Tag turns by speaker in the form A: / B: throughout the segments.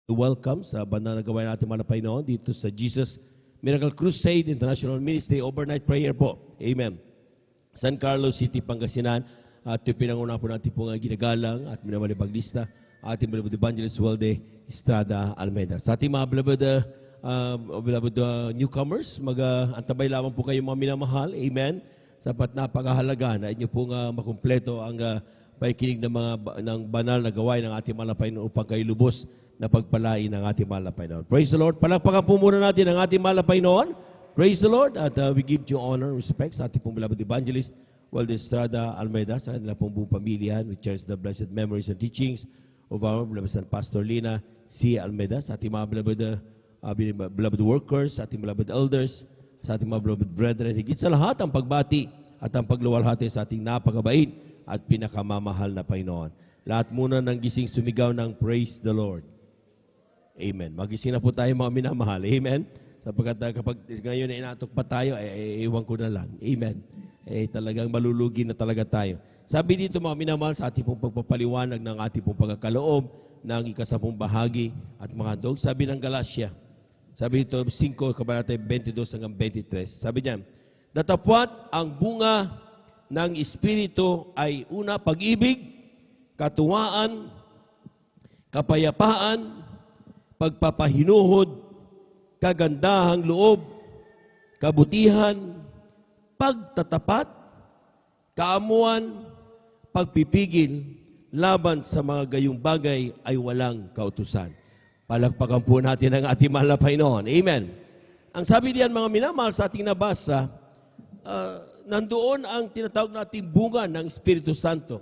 A: Welcome sa banda na gawain natin malapay noon dito sa Jesus Miracle Crusade International Ministry Overnight Prayer po. Amen. San Carlos City, Pangasinan. At yung pinanguna po natin po nga ginagalang at minamalibaglista ating beloved evangelist Walde Estrada Almeida. Sa ating mga beloved newcomers, mag-antabay lamang po kayo mga minamahal. Amen. Sapat napakahalaga na inyo po nga makumpleto ang pakikinig ng banal na gawain ng ating malapay noon upang kayo lubos na pagpalain ng ating malapay noon. Praise the Lord. Palakpakan po muna natin ang ating malapay noon. Praise the Lord. At we give you honor and respect sa ating pong beloved evangelist, Walde Estrada Almeida, sa kanila pong buong pamilya. We cherish the blessed memories and teachings of our beloved son, Pastor Lina C. Almeida, sa ating mga beloved workers, sa ating beloved elders, sa ating mga beloved brethren. Higit sa lahat, ang pagbati at ang pagluwalhati sa ating napakabait at pinakamamahal na Panginoon. Lahat muna ng gising sumigaw ng praise the Lord. Amen. Magising na po tayo mga minamahal. Amen. Sapagkat kapag ngayon na inatok pa tayo, iwan ko na lang. Amen. Talagang malulugi na talaga tayo. Sabi dito mga minamahal sa ating pong pagpapaliwanag ng ating pong pagkakaloob ng ika-10 bahagi at mga dog. Sabi ng Galatia, sabi dito 5, kabanata 22 hanggang 23. Sabi niya, datapwat ang bunga ng Espiritu ay una, pag-ibig, katuwaan, kapayapaan, pagpapahinuhod, kagandahang loob, kabutihan, pagtatapat, kaamuan, pagpipigil, laban sa mga gayong bagay ay walang kautusan. Palakpakan po natin ang ating mahal na Panginoon. Amen. Ang sabi diyan mga minamahal sa ating nabasa, nandoon ang tinatawag nating bunga ng Espiritu Santo.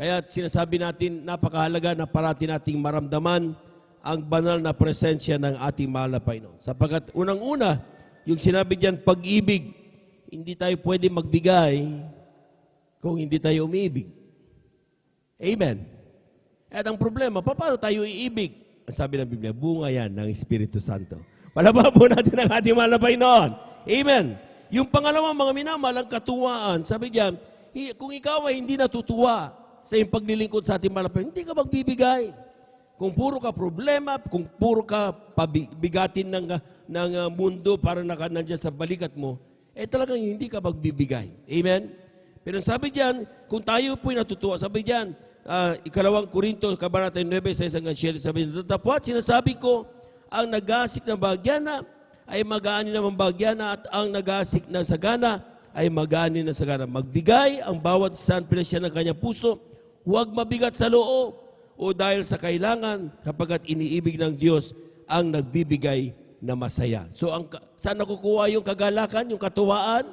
A: Kaya sinasabi natin, napakahalaga na parati nating maramdaman ang banal na presensya ng ating mahal na Panginoon. Sapagkat unang-una, yung sinabi diyan, pag-ibig, hindi tayo pwede magbigay kung hindi tayo umiibig. Amen. At ang problema, paano tayo iibig? Ang sabi ng Biblia, bunga yan ng Espiritu Santo. Palabahan po natin ang ating mahal na Panginoon. Amen. Yung pangalawang mga minamahal, ang katuwaan, sabi diyan, kung ikaw ay hindi natutuwa sa iyong paglilingkod sa ating mahal na Panginoon, hindi ka magbibigay. Kung puro ka problema, kung puro ka pabigatin ng mundo para nandiyan sa balikat mo, talagang hindi ka magbibigay. Amen? Pero sabi diyan, kung tayo po'y natutuwa, sabi diyan, ikalawang Korinto, kabanata 9, sa isang 7, sabi diyan, datapwat, sinasabi ko, ang nagasik na bagyana ay mag-aani naman bagyana at ang nagasik na sagana ay mag-aani na sagana. Magbigay ang bawat saan pinasya ng kanyang puso, huwag mabigat sa loob, o dahil sa kailangan, kapagkat iniibig ng Diyos ang nagbibigay na masaya. So, saan nakukuha yung kagalakan, yung katuwaan?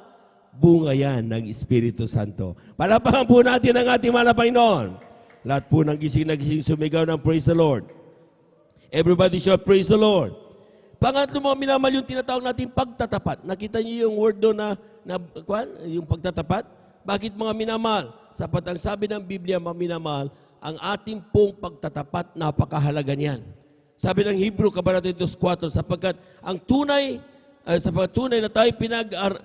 A: Bunga yan ng Espiritu Santo. Palapakan po natin ang ating mahal na Panginoon. Lahat po ng gising na gising sumigaw ng praise the Lord. Everybody shout praise the Lord. Pangatlo mga minamahal, yung tinatawag natin pagtatapat. Nakita niyo yung word doon yung pagtatapat? Bakit mga minamahal? Sapat ang sabi ng Biblia, mga minamahal, ang ating pong pagtatapat, napakahalaga niyan. Sabi ng Hebrew, kabanata 2:4, sapagkat ang tunay na tayo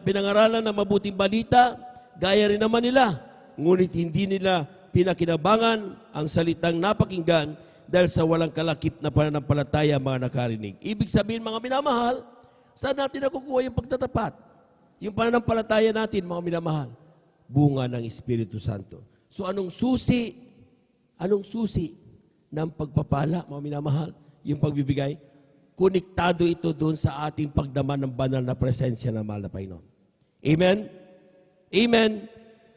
A: pinangaralan ng mabuting balita, gaya rin naman nila, ngunit hindi nila pinakinabangan ang salitang napakinggan dahil sa walang kalakip na pananampalataya mga nakarinig. Ibig sabihin, mga minamahal, saan natin nakukuha yung pagtatapat? Yung pananampalataya natin, mga minamahal, bunga ng Espiritu Santo. So anong susi ng pagpapala, mga minamahal, yung pagbibigay? Konektado ito doon sa ating pagdaman ng banal na presensya ng mahal na Panginoon. Amen? Amen?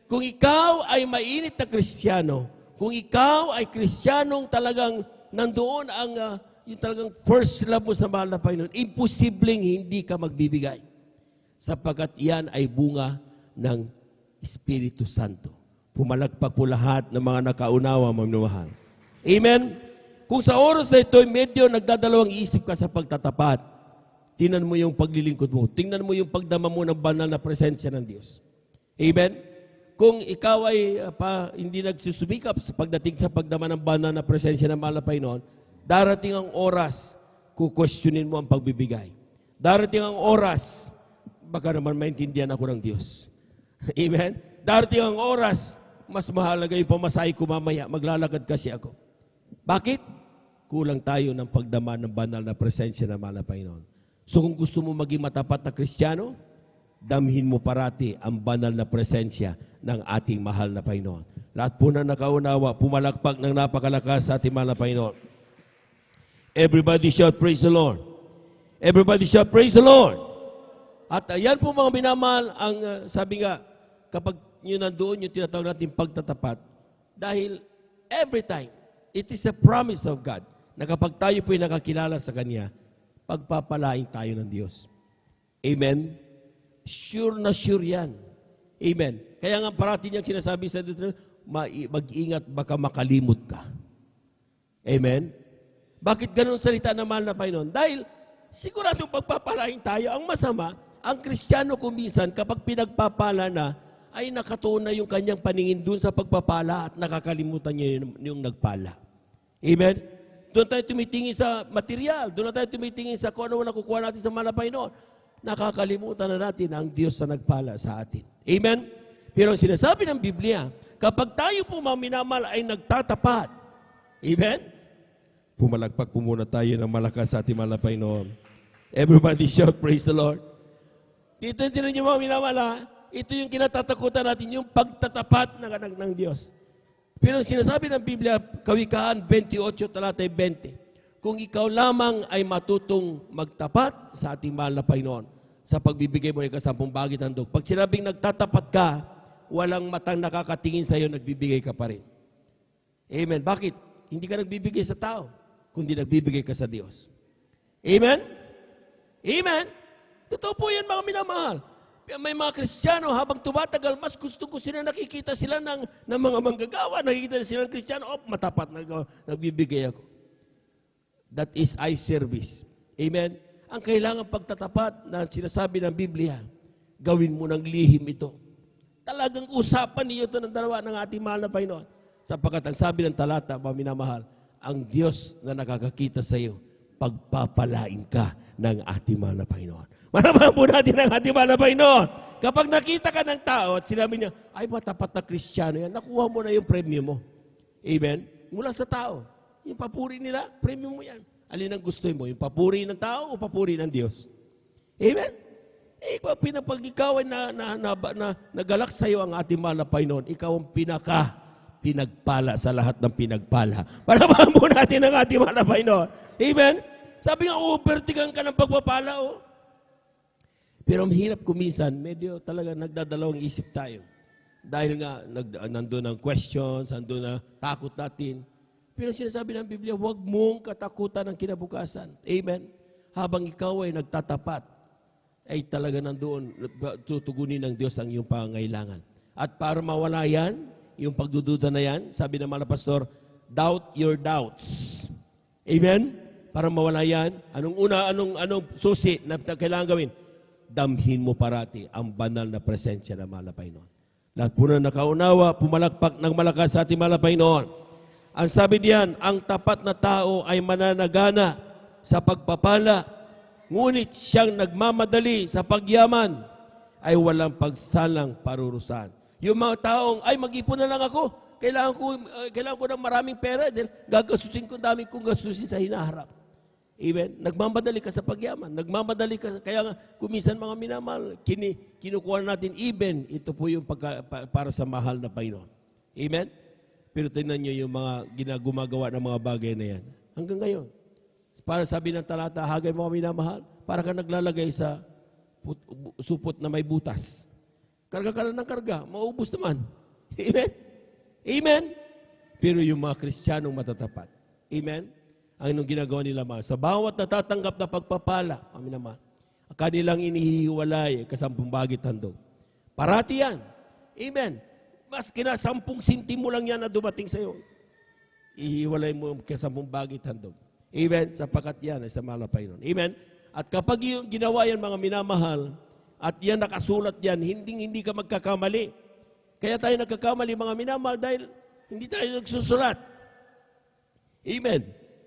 A: Kung ikaw ay mainit na Kristiyano, kung ikaw ay Kristiyanong talagang nandoon yung talagang first love mo sa mahal na Panginoon, imposibleng hindi ka magbibigay. Sapagkat yan ay bunga ng Espiritu Santo. Pumalagpak po lahat ng mga nakaunawa, mga minamahal. Amen? Kung sa oras na ito, medyo nagdadalawang isip ka sa pagtatapat, tingnan mo yung paglilingkod mo. Tingnan mo yung pagdama mo ng banal na presensya ng Diyos. Amen? Kung ikaw ay hindi nagsusumikap sa pagdating sa pagdama ng banal na presensya ng mahal na Panginoon, darating ang oras, kukwestiyonin mo ang pagbibigay. Darating ang oras, baka naman maintindihan ako ng Diyos. Amen? Darating ang oras, mas mahalaga yung pamasahe ko mamaya, maglalakad kasi ako. Bakit? kulang tayo ng pagdama ng banal na presensya ng mahal na Panginoon. So kung gusto mo maging matapat na Kristiyano, damhin mo parati ang banal na presensya ng ating mahal na Panginoon. Lahat po na nakaunawa, pumalakpak ng napakalakas sa ating mahal na Panginoon. Everybody shout, praise the Lord. Everybody shout, praise the Lord. At yan po mga minamahal, ang sabi nga, kapag yun nandoon yung tinatawag natin pagtatapat, dahil every time, it is a promise of God na kapag tayo po'y nakakilala sa Kanya, pagpapalain tayo ng Diyos. Amen? Sure na sure yan. Amen. Kaya nga parati niyang sinasabi sa dito, mag-ingat baka makalimot ka. Amen? Bakit ganun salita ng mahal na Panginoon? Dahil siguradong pagpapalain tayo. Ang masama, ang Kristiyano kumisan kapag pinagpapala na, ay nakatuon na yung kanyang paningin dun sa pagpapala at nakakalimutan niya yung nagpala. Amen? Doon tayo tumitingin sa material. Doon tayo tumitingin sa kung ano nakukuha natin sa mahal na Panginoon. Nakakalimutan na natin ang Diyos na nagpala sa atin. Amen? Pero ang sinasabi ng Biblia, kapag tayo po mga minamahal ay nagtatapat, amen? Pumalagpak po muna tayo ng malakas sa ating mahal na Panginoon. Everybody shout, praise the Lord. Dito yung tinan niyo mga minamahal, ha? Ito yung kinatatakutan natin, yung pagtatapat ng anak ng Diyos. Pero sinasabi ng Biblia, Kawikaan 28, talatay 20, kung ikaw lamang ay matutong magtapat sa ating mahal na Panginoon, sa pagbibigay mo ng ikasampung bagit handog, pag sinabing nagtatapat ka, walang matang nakakatingin sa iyo, nagbibigay ka pa rin. Amen. Bakit? Hindi ka nagbibigay sa tao, kundi nagbibigay ka sa Diyos. Amen? Amen? Totoo po yan mga minamahal. May mga Kristiyano, habang tumatagal, mas gusto-gusto na nakikita sila ng mga manggagawa. Nakikita sila ng Kristiyano, matapat na nagbibigay ako. That is eye service. Amen? Ang kailangan pagtatapat na sinasabi ng Biblia, gawin mo ng lihim ito. Talagang usapan niyo ito ng dalawa ng ating mahal na Panginoon. Sapagkat ang sabi ng talata, mga minamahal, ang Diyos na nakakakita sa iyo, pagpapalain ka ng ating mahal na Panginoon. Maramang po natin ang ating mahal na Panginoon. Kapag nakita ka ng tao at sinabi niya, ay matapat na Kristiyano yan, nakuha mo na yung premyo mo. Amen? Mula sa tao. Yung papuri nila, premyo mo yan. Alin ang gusto mo? Yung papuri ng tao o papuri ng Diyos? Amen? Eh, pag ikaw ay nagalak sa iyo ang ating mahal na Panginoon, ikaw ang pinagpala sa lahat ng pinagpala. Maramang po natin ang ating mahal na Panginoon. Amen? Sabi nga, overtigan ka ng pagpapala, oh. Pero mahirap kumisan, medyo talaga nagdadalawang isip tayo. Dahil nga, nandun ang questions, nandun na takot natin. Pero sinasabi ng Biblia, huwag mong katakutan ng kinabukasan. Amen? Habang ikaw ay nagtatapat, ay talaga nandoon, tutugunin ng Diyos ang iyong pangangailangan. At para mawala yan, yung pagdududa na yan, sabi ng mga pastor, doubt your doubts. Amen? Para mawala yan, anong susi na kailangan gawin? Damhin mo parati ang banal na presensya ng mahal na Panginoon. Lahat po na nakaunawa, pumalakpak ng malakas sa ating mahal na Panginoon. Ang sabi diyan, ang tapat na tao ay mananagana sa pagpapala, ngunit siyang nagmamadali sa pagyaman ay walang pagsalang parurusahan. Yung mga taong, ay mag-ipon na lang ako, kailangan ko ng maraming pera, dahil gagasusin ko, dami kong gasusin sa hinaharap. Amen. Nagmamadali ka sa pagyaman. Nagmamadali ka. Kaya nga, kumisan mga minamahal, kinukuha natin even. Ito po yung para sa mahal na Panginoon. Amen? Pero tingnan nyo yung mga gumagawa ng mga bagay na yan. Hanggang ngayon. Para sabi ng talata, hagay mga minamahal, para ka naglalagay sa supot na may butas. Karga ka na ng karga, maubos naman. Amen? Amen? Pero yung mga Kristiyanong matatapat. Amen? Ang anong ginagawa nila mga. Sa bawat natatanggap na pagpapala, kami naman, kanilang inihiwalay, kasampung bagit handog. Parati yan. Amen. Mas kina 10 sentimo lang yan na dumating sa iyo. Ihiwalay mo kasampung bagit handog. Amen. Sapagkat yan ay sa mahal na Panginoon. Amen. At kapag yung ginawa yan mga minamahal, at yan nakasulat yan, hindi ka magkakamali. Kaya tayo nagkakamali mga minamahal dahil hindi tayo nagsusulat. Amen.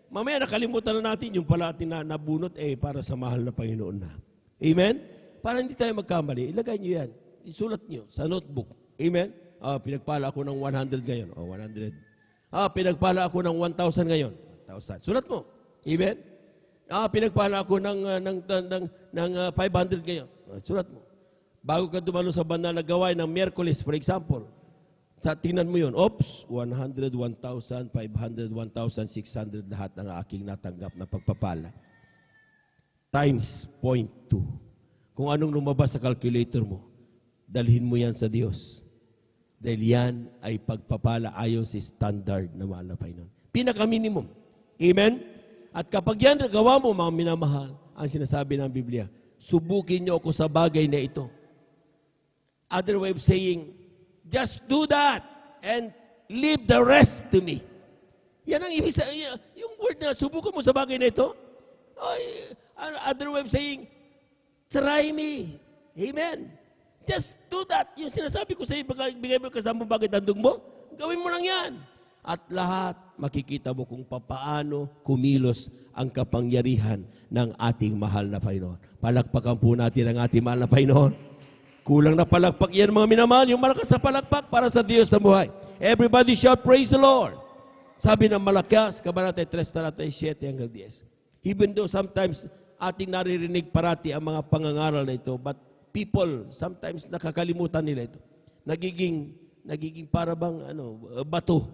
A: Mamaya nakalimutan na natin yung pala atin na nabunot para sa mahal na Panginoon na. Amen? Para hindi tayo magkamali, ilagay nyo yan. Isulat nyo sa notebook. Amen? Pinagpala ako ng 100 ngayon. 100. Pinagpala ako ng 1,000 ngayon. 500,000. Sulat mo. Amen? Pinagpala ako ng 500 kayo. Sulat mo. Bago ka dumalo sa banal na gawain ng Miyerkules, for example, tingnan mo yun, 100, 1,000, 500, 1,600, lahat ng aking natanggap na pagpapala. Times 0.2. Kung anong lumabas sa calculator mo, dalhin mo yan sa Diyos. Dahil yan ay pagpapala ayon sa standard na mahal na Panginoon. Pinaka-minimum. Amen? At kapag yan nagawa mo, mga minamahal, ang sinasabi ng Biblia, subukin niyo ako sa bagay na ito. Other way of saying, just do that and leave the rest to me. Yan ang ibig sabihin. Yung word na subukan mo sa bagay na ito. Other way of saying, try me. Amen. Just do that. Yung sinasabi ko sa iyo, bigay mo kasamang bagay tandog mo, gawin mo lang yan. At lahat makikita mo kung papaano kumilos ang kapangyarihan ng ating mahal na Panginoon. Palakpakan po natin ang ating mahal na Panginoon. Kulang na palakpak yan mga minamahal, yung malakas na palakpak para sa Diyos na buhay. Everybody shout, praise the Lord. Sabi ng Malakias, Kabanata 3, Talata 7 hanggang 10. Even though sometimes ating naririnig parati ang mga pangangaral na ito, but people, sometimes nakakalimutan nila ito. Nagiging para bang bato.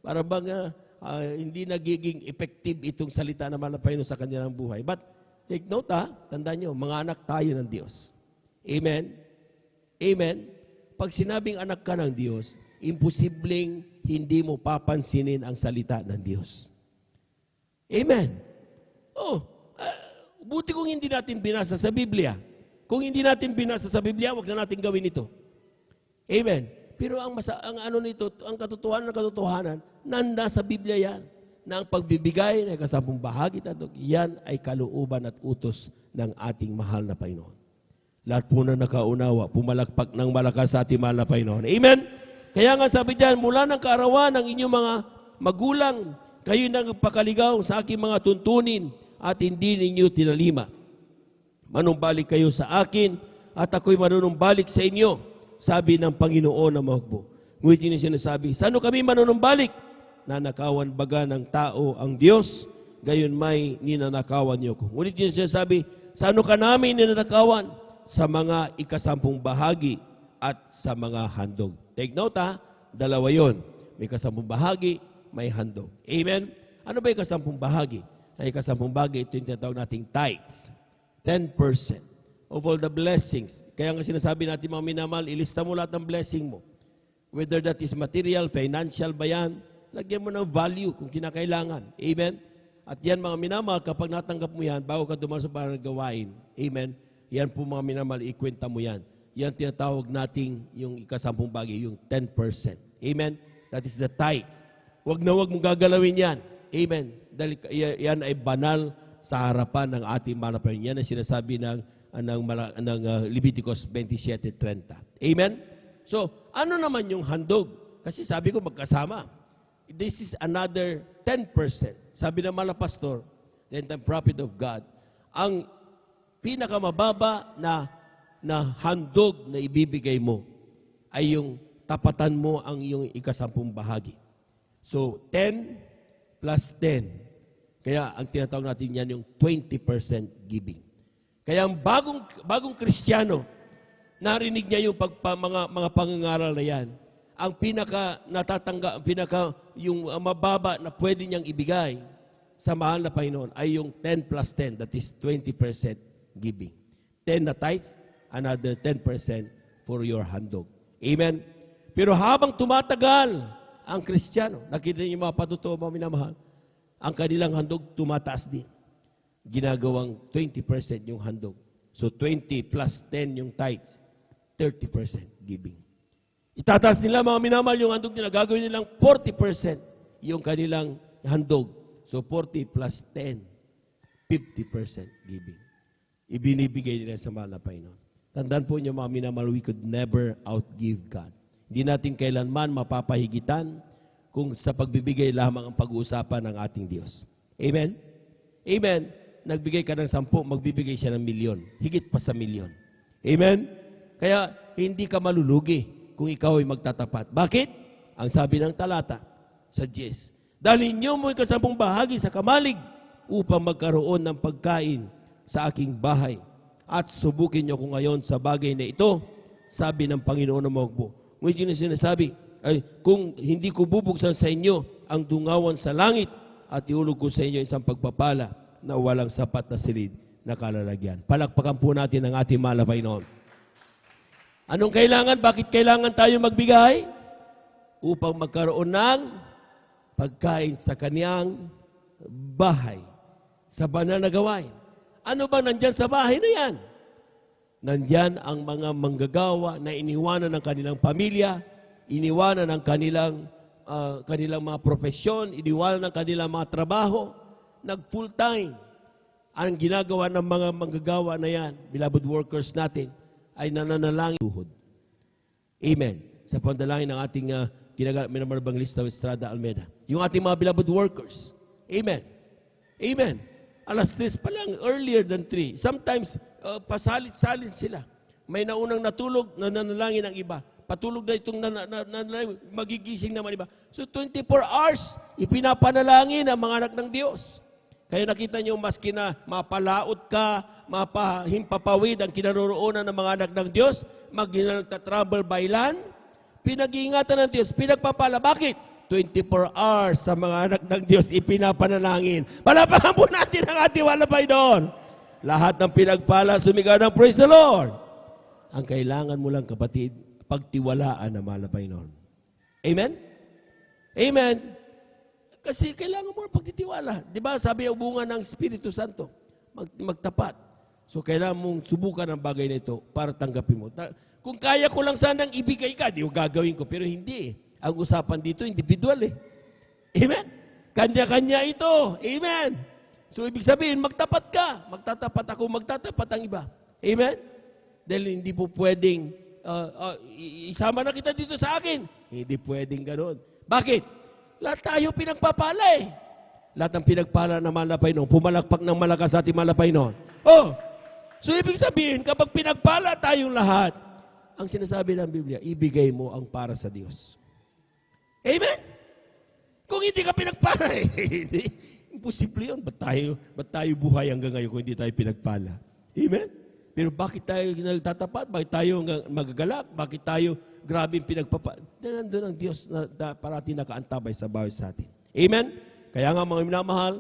A: Para bang hindi nagiging effective itong salita na malapay sa kanilang buhay. But take note tandaan nyo, mga anak tayo ng Diyos. Amen? Amen? Pag sinabing anak ka ng Diyos, imposibleng hindi mo papansinin ang salita ng Diyos. Amen? Buti kung hindi natin binasa sa Biblia. Kung hindi natin binasa sa Biblia, wag na natin gawin ito. Amen? Pero ang katotohanan, nanda sa Biblia yan, na ang pagbibigay ng kasampung bahagi, yan ay kalooban at utos ng ating mahal na Panginoon. Lahat po na nakaunawa, pumalakpak ng malakas sa ating mahal na Panginoon. Amen? Kaya nga sabi diyan, mula ng kaarawan ng inyong mga magulang, kayo nagpakaligaw sa aking mga tuntunin at hindi ninyo tinalima. Manumbalik kayo sa akin at ako'y manunumbalik sa inyo, sabi ng Panginoon na mahugbo. Ngunit yun yung sinasabi, saan kami manunumbalik? Nanakawan baga ng tao ang Diyos, gayon may ninanakawan niyo ko. Ngunit yun yung sinasabi, saan ka namin ninanakawan? Sa mga ikasampung bahagi at sa mga handog. Take note dalawa yon. May kasampung bahagi, may handog. Amen? Ano ba yung kasampung bahagi? Ay kasampung bahagi, ito yung tinatawag nating tithes. 10% of all the blessings. Kaya nga sinasabi natin mga minamahal, ilista mo lahat ng blessing mo. Whether that is material, financial ba yan, lagyan mo ng value kung kinakailangan. Amen? At yan mga minamahal, kapag natanggap mo yan, bago ka dumaan sa parang gawain. Amen? Yan po mga minamahal, ikwenta mo yan. Yan tinatawag nating yung ikasampung bagay, yung 10%. Amen? That is the tithe. Wag mong gagalawin yan. Amen? Dahil yan ay banal sa harapan ng ating mahal na Panginoon. Yan ang sinasabi ng Leviticus 27:30. Amen? So, ano naman yung handog? Kasi sabi ko magkasama. This is another 10%. Sabi ng mga pastor, then the prophet of God, ang pinakamababa na handog na ibibigay mo ay yung tapatan mo ang iyong ikasampung bahagi. So, 10 plus 10. Kaya ang tinatawag natin yan yung 20% giving. Kaya ang bagong Kristiyano, narinig niya yung mga pangangaral na yan. Ang yung mababa na pwede niyang ibigay sa mahal na Panginoon ay yung 10 plus 10, that is 20% giving. 10 na tithes, another 10% for your handog. Amen? Pero habang tumatagal ang Kristiyano, nakita niyo mga patutuo, mga minamahal, ang kanilang handog tumataas din. Ginagawang 20% yung handog. So 20 plus 10 yung tithes, 30% giving. Itataas nila mga minamahal yung handog nila, gagawin nilang 40% yung kanilang handog. So 40 plus 10, 50% giving. Ibinibigay nila sa mahal na Panginoon. Tandaan po niyo mga minamahal, we could never outgive God. Hindi natin kailanman mapapahigitan kung sa pagbibigay lamang ang pag-uusapan ng ating Diyos. Amen? Amen? Nagbigay ka ng 10, magbibigay siya ng 1,000,000. Higit pa sa 1,000,000. Amen? Kaya hindi ka malulugi kung ikaw ay magtatapat. Bakit? Ang sabi ng talata sa 10, Dalhin niyo mo yung 10 bahagi sa kamalig upang magkaroon ng pagkain sa aking bahay. At subukin niyo ko ngayon sa bagay na ito, sabi ng Panginoon ng Mahugbo. Ngunit yung sinasabi, ay, kung hindi ko bubuksan sa inyo ang dungawan sa langit at iulog ko sa inyo isang pagpapala na walang sapat na silid na kalalagyan. Palakpakan po natin ang ating mahal na Panginoon. Anong kailangan? Bakit kailangan tayo magbigay? Upang magkaroon ng pagkain sa kaniyang bahay, sa banal na gawain. Ano ba nandyan sa bahay na yan? Nandyan ang mga manggagawa na iniwanan ng kanilang pamilya, iniwanan ng kanilang mga profesyon, iniwanan ng kanilang mga trabaho, nag-full time. Ang ginagawa ng mga manggagawa na yan, beloved workers natin, ay nananalangin tuhod. Amen. Sa pandalangin ng ating minamarabang lista of Estrada Almeida. Yung ating mga beloved workers. Amen. Amen. Alas 3 pa lang, earlier than 3. Sometimes, pasalit-salit sila. May naunang natulog, nananalangin ang iba. Patulog na itong magigising naman iba. So 24 hours, ipinapanalangin ang mga anak ng Diyos. Kaya nakita niyo, maski na mapalaot ka, mapahimpapawid ang kinaroroonan ng mga anak ng Diyos, mag-travel by land, pinag-iingatan ng Diyos, pinagpapala. Bakit? 24 hours sa mga anak ng Diyos ipinapanalangin. Palapakan po natin ang ating walapay doon. Lahat ng pinagpala, sumigaw ng praise the Lord. Ang kailangan mo lang, kapatid, pagtiwalaan na malapay noon. Amen? Amen? Kasi kailangan mo lang pagtitiwala. Di ba? Sabi ang bunga ng Espiritu Santo, magtapat. So kailangan mong subukan ang bagay na ito para tanggapin mo. Kung kaya ko lang sanang ibigay ka, di ko gagawin ko. Pero hindi. Ang usapan dito, individual eh. Amen? Kanya-kanya ito. Amen? So ibig sabihin, magtapat ka. Magtatapat ako, magtatapat ang iba. Amen? Dahil hindi po pwedeng, isama na kita dito sa akin. Hindi pwedeng ganoon. Bakit? Lahat tayo pinagpapala eh. Lahat ng pinagpala na malapay noon, pumalakpak ng malakas sa ating malapay noon. Oh! So ibig sabihin, kapag pinagpala tayong lahat, ang sinasabi ng Biblia, ibigay mo ang para sa Diyos. Amen? Kung hindi ka pinagpala, imposible yun. Ba't tayo buhay hanggang ngayon kung hindi tayo pinagpala? Amen? Pero bakit tayo nagtatapat? Bakit tayo magagalak? Bakit tayo grabe pinagpapala? Nandun ang Diyos na parating nakaantabay sa bawat sa atin. Amen? Kaya nga mga minamahal,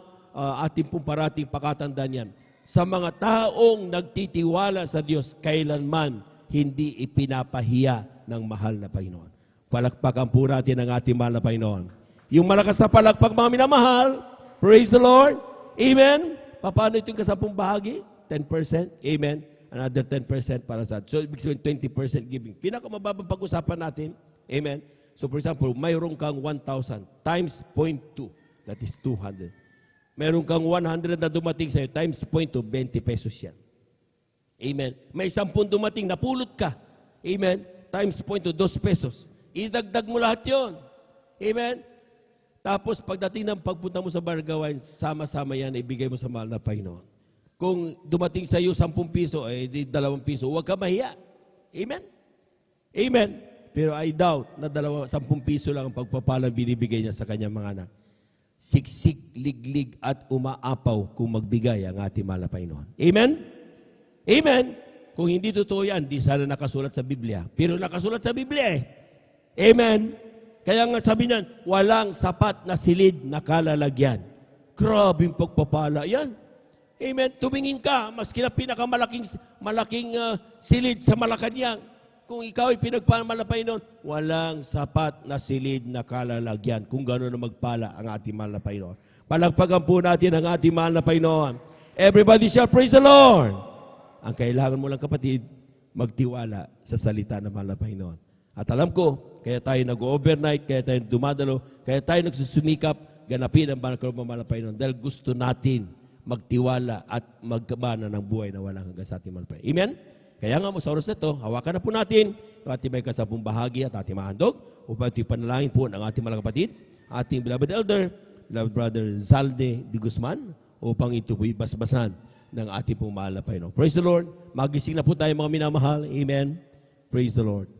A: ating pong parating pakatandaan yan. Sa mga taong nagtitiwala sa Diyos, kailanman hindi ipinapahiya ng mahal na Panginoon. Palakpakan po natin ang ating mahal na Panginoon. Yung malakas na palakpak, mga minamahal, praise the Lord. Amen. Paano ito yung 10 bahagi? 10%. Amen. Another 10% para sa atin. So, ibig sabihin 20% giving. Pinakamababang pag-usapan natin. Amen. So, for example, mayroon kang 1,000 times 0.2. That is 200. Mayroon kang 100 na dumating sa'yo times 0.2, 20 pesos yan. Amen. May 10 dumating, napulot ka. Amen. Times 0.2, 2 pesos. Idagdag mo lahat yun. Amen? Tapos, pagdating ng pagpunta mo sa bargawan, sama-sama yan, ibigay mo sa mahal na Panginoon. Kung dumating sa iyo 10 piso, di 2 piso, huwag ka mahiya. Amen? Amen? Pero I doubt na 10 piso lang ang pagpapalang binibigay niya sa kanyang mga anak. Siksik, liglig, at umaapaw kung magbigay ang ating mahal na Panginoon. Amen? Amen? Kung hindi totoo yan, di sana nakasulat sa Biblia. Pero nakasulat sa Biblia eh. Amen? Kaya nga sabi niyan, walang sapat na silid na kalalagyan. Grabing pagpapala yan. Amen? Tumingin ka, maski na pinakamalaking silid sa Malacanang. Kung ikaw ay pinagpamala pa noon, walang sapat na silid na kalalagyan. Kung gano'n na magpala ang ating mahal na Panginoon. Palagpagan po natin ang ating mahal na Panginoon. Everybody shall praise the Lord. Ang kailangan mo lang, kapatid, magtiwala sa salita ng mahal na Panginoon. At alam ko, kaya tayo nag-overnight, kaya tayo dumadalo, kaya tayo nagsusumikap, ganapin ang banal ng mahal na Panginoon. Dahil gusto natin magtiwala at magkabana ng buhay na walang hanggang sa ating mahal na Panginoon. Amen? Kaya nga, sa oras na ito, hawakan na po natin ang ating may 10 bahagi at ating mahandog upang ito'y panalangin po ng ating mga kapatid, ating beloved elder, beloved brother Zalde de Guzman, upang ito po'y basbasan ng ating pong mahal na Panginoon. Praise the Lord. Magising na po tayo mga minamahal. Amen. Praise the Lord.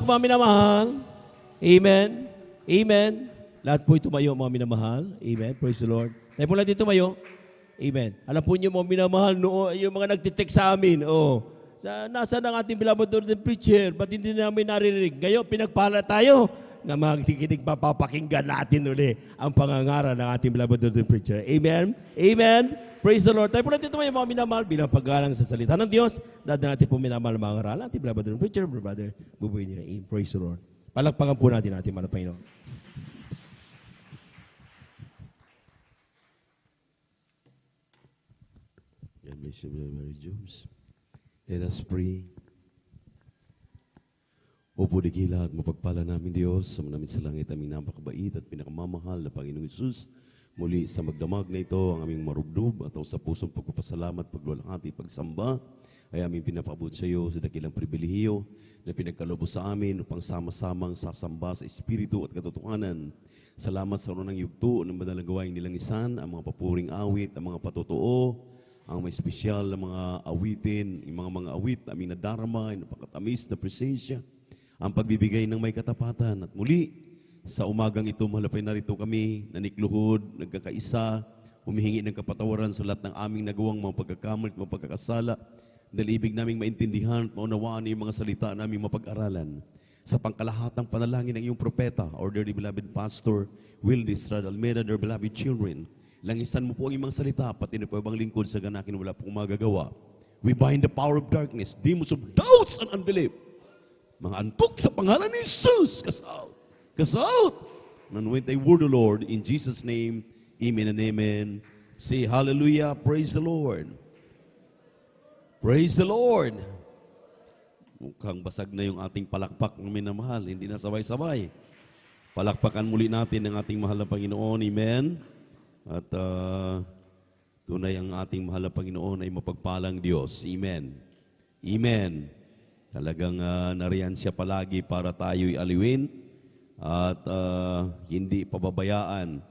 A: Mga minamahal. Amen. Amen. Lahat po tumayo, mga minamahal. Amen. Praise the Lord. Tayo po lahat dito tumayo. Amen. Alam po niyo, mga minamahal, yung mga nagtitek sa amin, nasaan ang ating beloved Lord and preacher? Ba't hindi namin naririnig? Ngayon, pinagpala tayo nga magtikinig, papapakinggan natin uli ang pangangaral ng ating beloved Lord and preacher. Amen. Amen. Praise the Lord. Tayo po natin tumayo, mga minamahal, bilang paggalang sa salita ng Diyos. Dahil natin po minamahal mga ngaral, ating beloved Lord and preacher, brother, bubuhin niyo na. Praise the Lord. Palakpakan po natin ating mga Panginoon. God bless you, Brother James. Let us pray. Opo, digila at mapagpala namin Diyos, sa namin sa langit, aming napakabait at pinakamamahal na Panginoong Isus. Muli sa magdamag na ito, ang aming marubdob at sa pusong pagpapasalamat, paglulangati, pagsamba, ay aming pinapabot sa iyo sa dakilang pribilehiyo na pinagkalubos sa amin upang sama-samang sasamba sa Espiritu at katotohanan. Salamat sa unang yugto ng madalang gawain nilang isan, ang mga papuring awit, ang mga patotoo, ang may espesyal na mga awitin, yung mga awit, aming nadarama, yung napakatamis na presensya, ang pagbibigay ng may katapatan. At muli, sa umagang ito, mahalapay narito kami, nanikluhod, nagkakaisa, humihingi ng kapatawaran sa lahat ng aming nagawang mga pagkakamali at mga pagkakasala, dahil ibig naming maintindihan at maunawaan yung mga salita naming mapag-aralan. Sa pangkalahatang panalangin ng iyong propeta, or dearly beloved Pastor Wildy Estrada Almeida, their beloved children, langisan mo po ang iyong mga salita, pati na po ibang lingkod sa ganakin wala pong magagawa. We bind the power of darkness, demons of doubts and unbelief. Mga antok sa pangalan ni Jesus, kasaw. Cast out. And when they word the Lord, in Jesus' name, amen and amen. Say hallelujah, praise the Lord. Praise the Lord. Mukhang basag na yung ating palakpak na minamahal, hindi na sabay-sabay. Palakpakan muli natin ang ating mahal na Panginoon, amen. At tunay ang ating mahal na Panginoon ay mapagpalang Diyos, amen. Amen. Talagang nariyan siya palagi para tayo'y aliwin at hindi pababayaan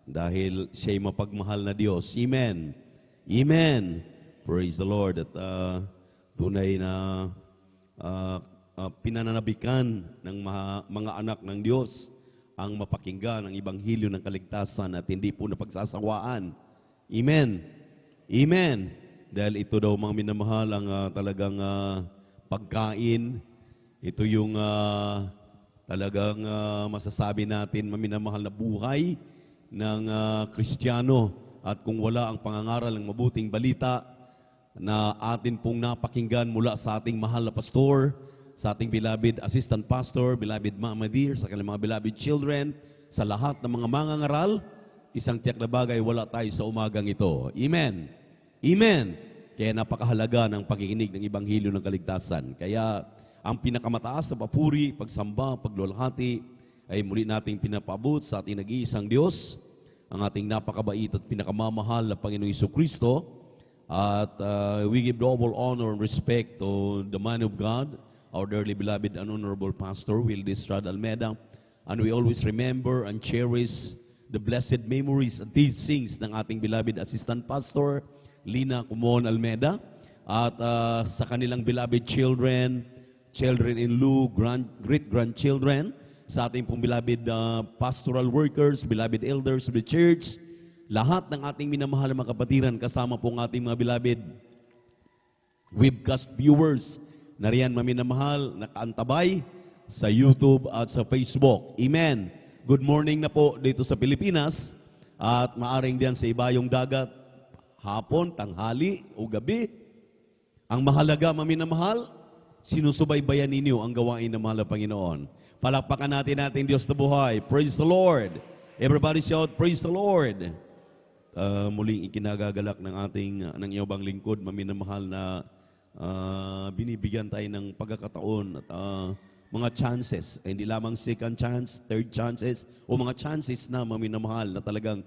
A: dahil siya'y mapagmahal na Diyos. Amen. Amen. Praise the Lord. At tunay na pinananabikan ng mga anak ng Diyos ang mapakinggan ang Ibanghilyo ng kaligtasan at hindi po napagsasawaan. Amen. Amen. Dahil ito daw mga minamahal ang talagang pagkain. Ito yung talagang masasabi natin maminamahal na buhay ng Kristiyano. At kung wala ang pangangaral ng mabuting balita na atin pong napakinggan mula sa ating mahal na pastor, sa ating beloved assistant pastor, beloved Mama Dear, sa kanilang mga beloved children, sa lahat ng mga mangangaral, isang tiyak na bagay, wala tayo sa umagang ito. Amen. Amen. Kaya napakahalaga ng pakikinig ng Ibanghilyo ng Kaligtasan. Kaya ang pinakamataas na papuri, pagsamba, paglulhati ay muli nating pinapabot sa ating nag-iisang Diyos, ang ating napakabait at pinakamamahal na Panginoong Jesucristo. At we give double honor and respect to the man of God, our dearly beloved and honorable Pastor Wildy Estrada Almeida. And we always remember and cherish the blessed memories and teachings ng ating beloved Assistant Pastor Lina Kumon Almeida. At sa kanilang beloved children-in-law, great-grandchildren, sa ating pong beloved pastoral workers, beloved elders of the church,
B: lahat ng ating minamahal na mga kapatiran, kasama po ang ating mga beloved webcast viewers na riyan maminamahal, nakaantabay sa YouTube at sa Facebook. Amen. Good morning na po dito sa Pilipinas at maaring diyan sa ibayong dagat, hapon, tanghali o gabi. Ang mahalaga, maminamahal, sinusubaybayan ninyo ang gawain ng mahal na Panginoon. Palakpakan natin ating Diyos na buhay. Praise the Lord. Everybody shout, praise the Lord. Muling ikinagagalak ng iyong lingkod, maminamahal na binibigyan tayo ng pagkakataon at mga chances, hindi lamang second chance, third chances, o mga chances na maminamahal na talagang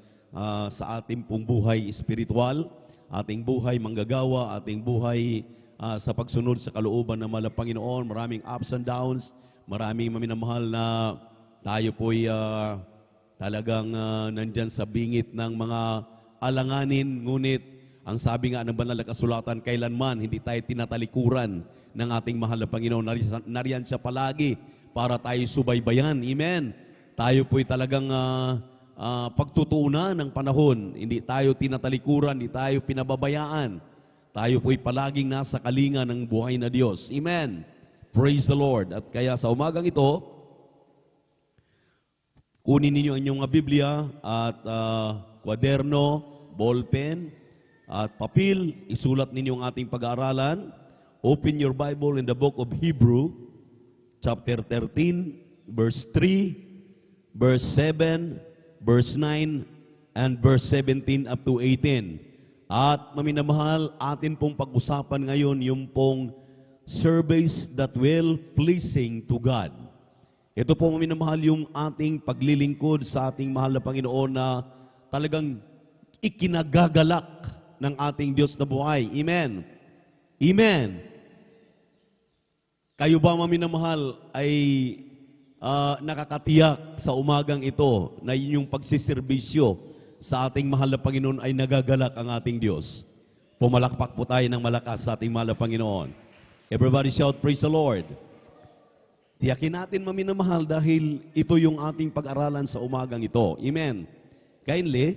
B: sa ating pong buhay espiritual, ating buhay manggagawa, ating buhay sa pagsunod sa kalooban ng mahal na Panginoon. Maraming ups and downs, maraming maminamahal na tayo po'y talagang nandyan sa bingit ng mga alanganin, ngunit ang sabi nga ng banal na kasulatan, kailanman hindi tayo tinatalikuran ng ating mahal na Panginoon. Nariyan siya palagi para tayo subaybayan. Amen. Tayo po'y talagang pagtutuunan ng panahon. Hindi tayo tinatalikuran, hindi tayo pinababayaan. Tayo po'y palaging nasa kalinga ng buhay na Diyos. Amen. Praise the Lord. At kaya sa umagang ito, kunin ninyo ang inyong Biblia at kwaderno, ballpen, at papel, isulat ninyo ang ating pag-aaralan. Open your Bible in the book of Hebrew, chapter 13, verse 3, verse 7, verse 9, and verse 17 up to 18. At maminamahal, atin pong pag-usapan ngayon yung pong service that will pleasing to God. Ito po maminamahal yung ating paglilingkod sa ating mahal na Panginoon na talagang ikinagagalak ng ating Diyos na buhay. Amen. Amen. Kayo ba maminamahal ay nakakatiyak sa umagang ito na inyong pagsiservisyo sa ating mahal na Panginoon ay nagagalak ang ating Diyos? Pumalakpak po tayo ng malakas sa ating mahal na Panginoon. Everybody shout, praise the Lord. Tiyakin natin maminamahal dahil ito yung ating pag-aralan sa umagang ito. Amen. Kindly,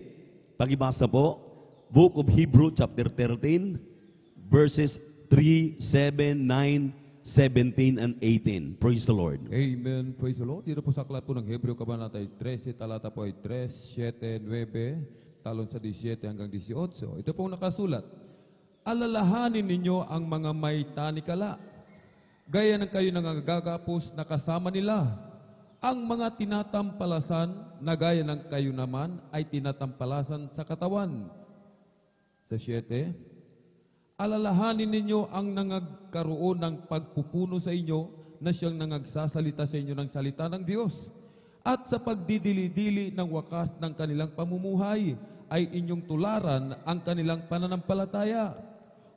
B: pakibasa po, Book of Hebrew, chapter 13, verses 3, 7, 9, 17, and 18. Praise the Lord.
C: Amen. Praise the Lord. Dito po sa aklat po ng Hebreo, kabanata 13, talata po ay 3, 7, 9, talon sa 17 hanggang 18. Ito po nakasulat. Alalahanin ninyo ang mga may tanikala, gaya ng kayo nangagagapos na kasama nila. Ang mga tinatampalasan na gaya ng kayo naman ay tinatampalasan sa katawan. Sa 7, alalahanin ninyo ang nangagkaroon ng pagpupuno sa inyo na siyang nangagsasalita sa inyo ng salita ng Diyos. At sa pagdidili-dili ng wakas ng kanilang pamumuhay ay inyong tularan ang kanilang pananampalataya.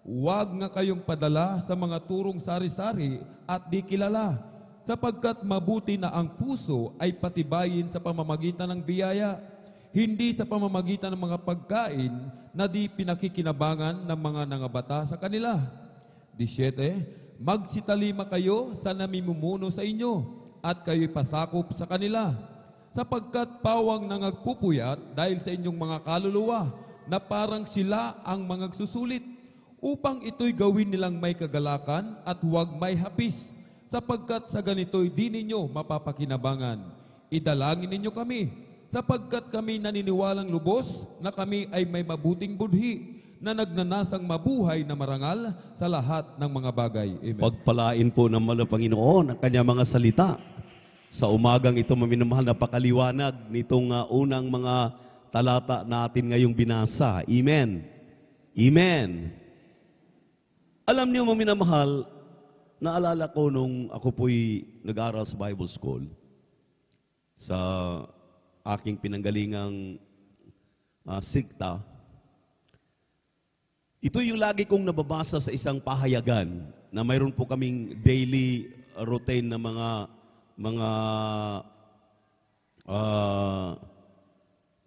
C: Huwag nga kayong padala sa mga turong sari-sari at di kilala, sapagkat mabuti na ang puso ay patibayin sa pamamagitan ng biyaya, hindi sa pamamagitan ng mga pagkain na di pinakikinabangan ng mga nangabata sa kanila. 17, magsitalima kayo sa namimumuno sa inyo at kayo'y pasakop sa kanila, sapagkat pawang nangagpupuyat dahil sa inyong mga kaluluwa na parang sila ang mga susulit, upang ito'y gawin nilang may kagalakan at huwag may hapis, sapagkat sa ganito'y di ninyo mapapakinabangan. Idalangin ninyo kami, sapagkat kami naniniwalang lubos na kami ay may mabuting budhi na nagnanasang mabuhay na marangal sa lahat ng mga bagay. Amen.
B: Pagpalain po ng mahal na Panginoon ang kanyang mga salita. Sa umagang ito, maminamahal, napakaliwanag nitong unang mga talata natin ngayong binasa. Amen. Amen. Alam niyo, maminamahal, naalala ko nung ako po'y nag-aral sa Bible School, sa aking pinanggalingang sikta, ito yung lagi kong nababasa sa isang pahayagan na mayroon po kaming daily routine na mga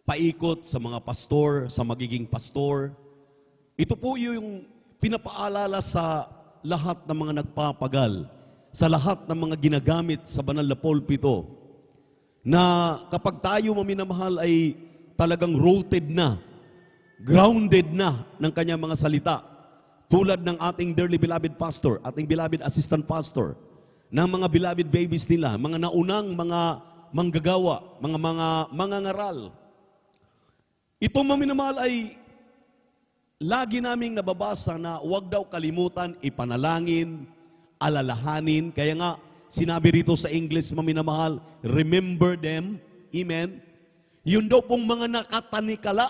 B: paikot sa mga pastor, sa magiging pastor. Ito po yung pinapaalala sa lahat ng mga nagpapagal, sa lahat ng mga ginagamit sa banal na pulpito, na kapag tayo maminamahal ay talagang rooted na grounded na ng kanyang mga salita. Tulad ng ating dearly beloved pastor, ating beloved assistant pastor, ng mga beloved babies nila, mga naunang mga manggagawa, mga ngaral. Ito maminamahal ay lagi naming nababasa na huwag daw kalimutan, ipanalangin, alalahanin. Kaya nga, sinabi rito sa English, maminamahal, remember them. Amen. Yun daw pong mga nakatanikala.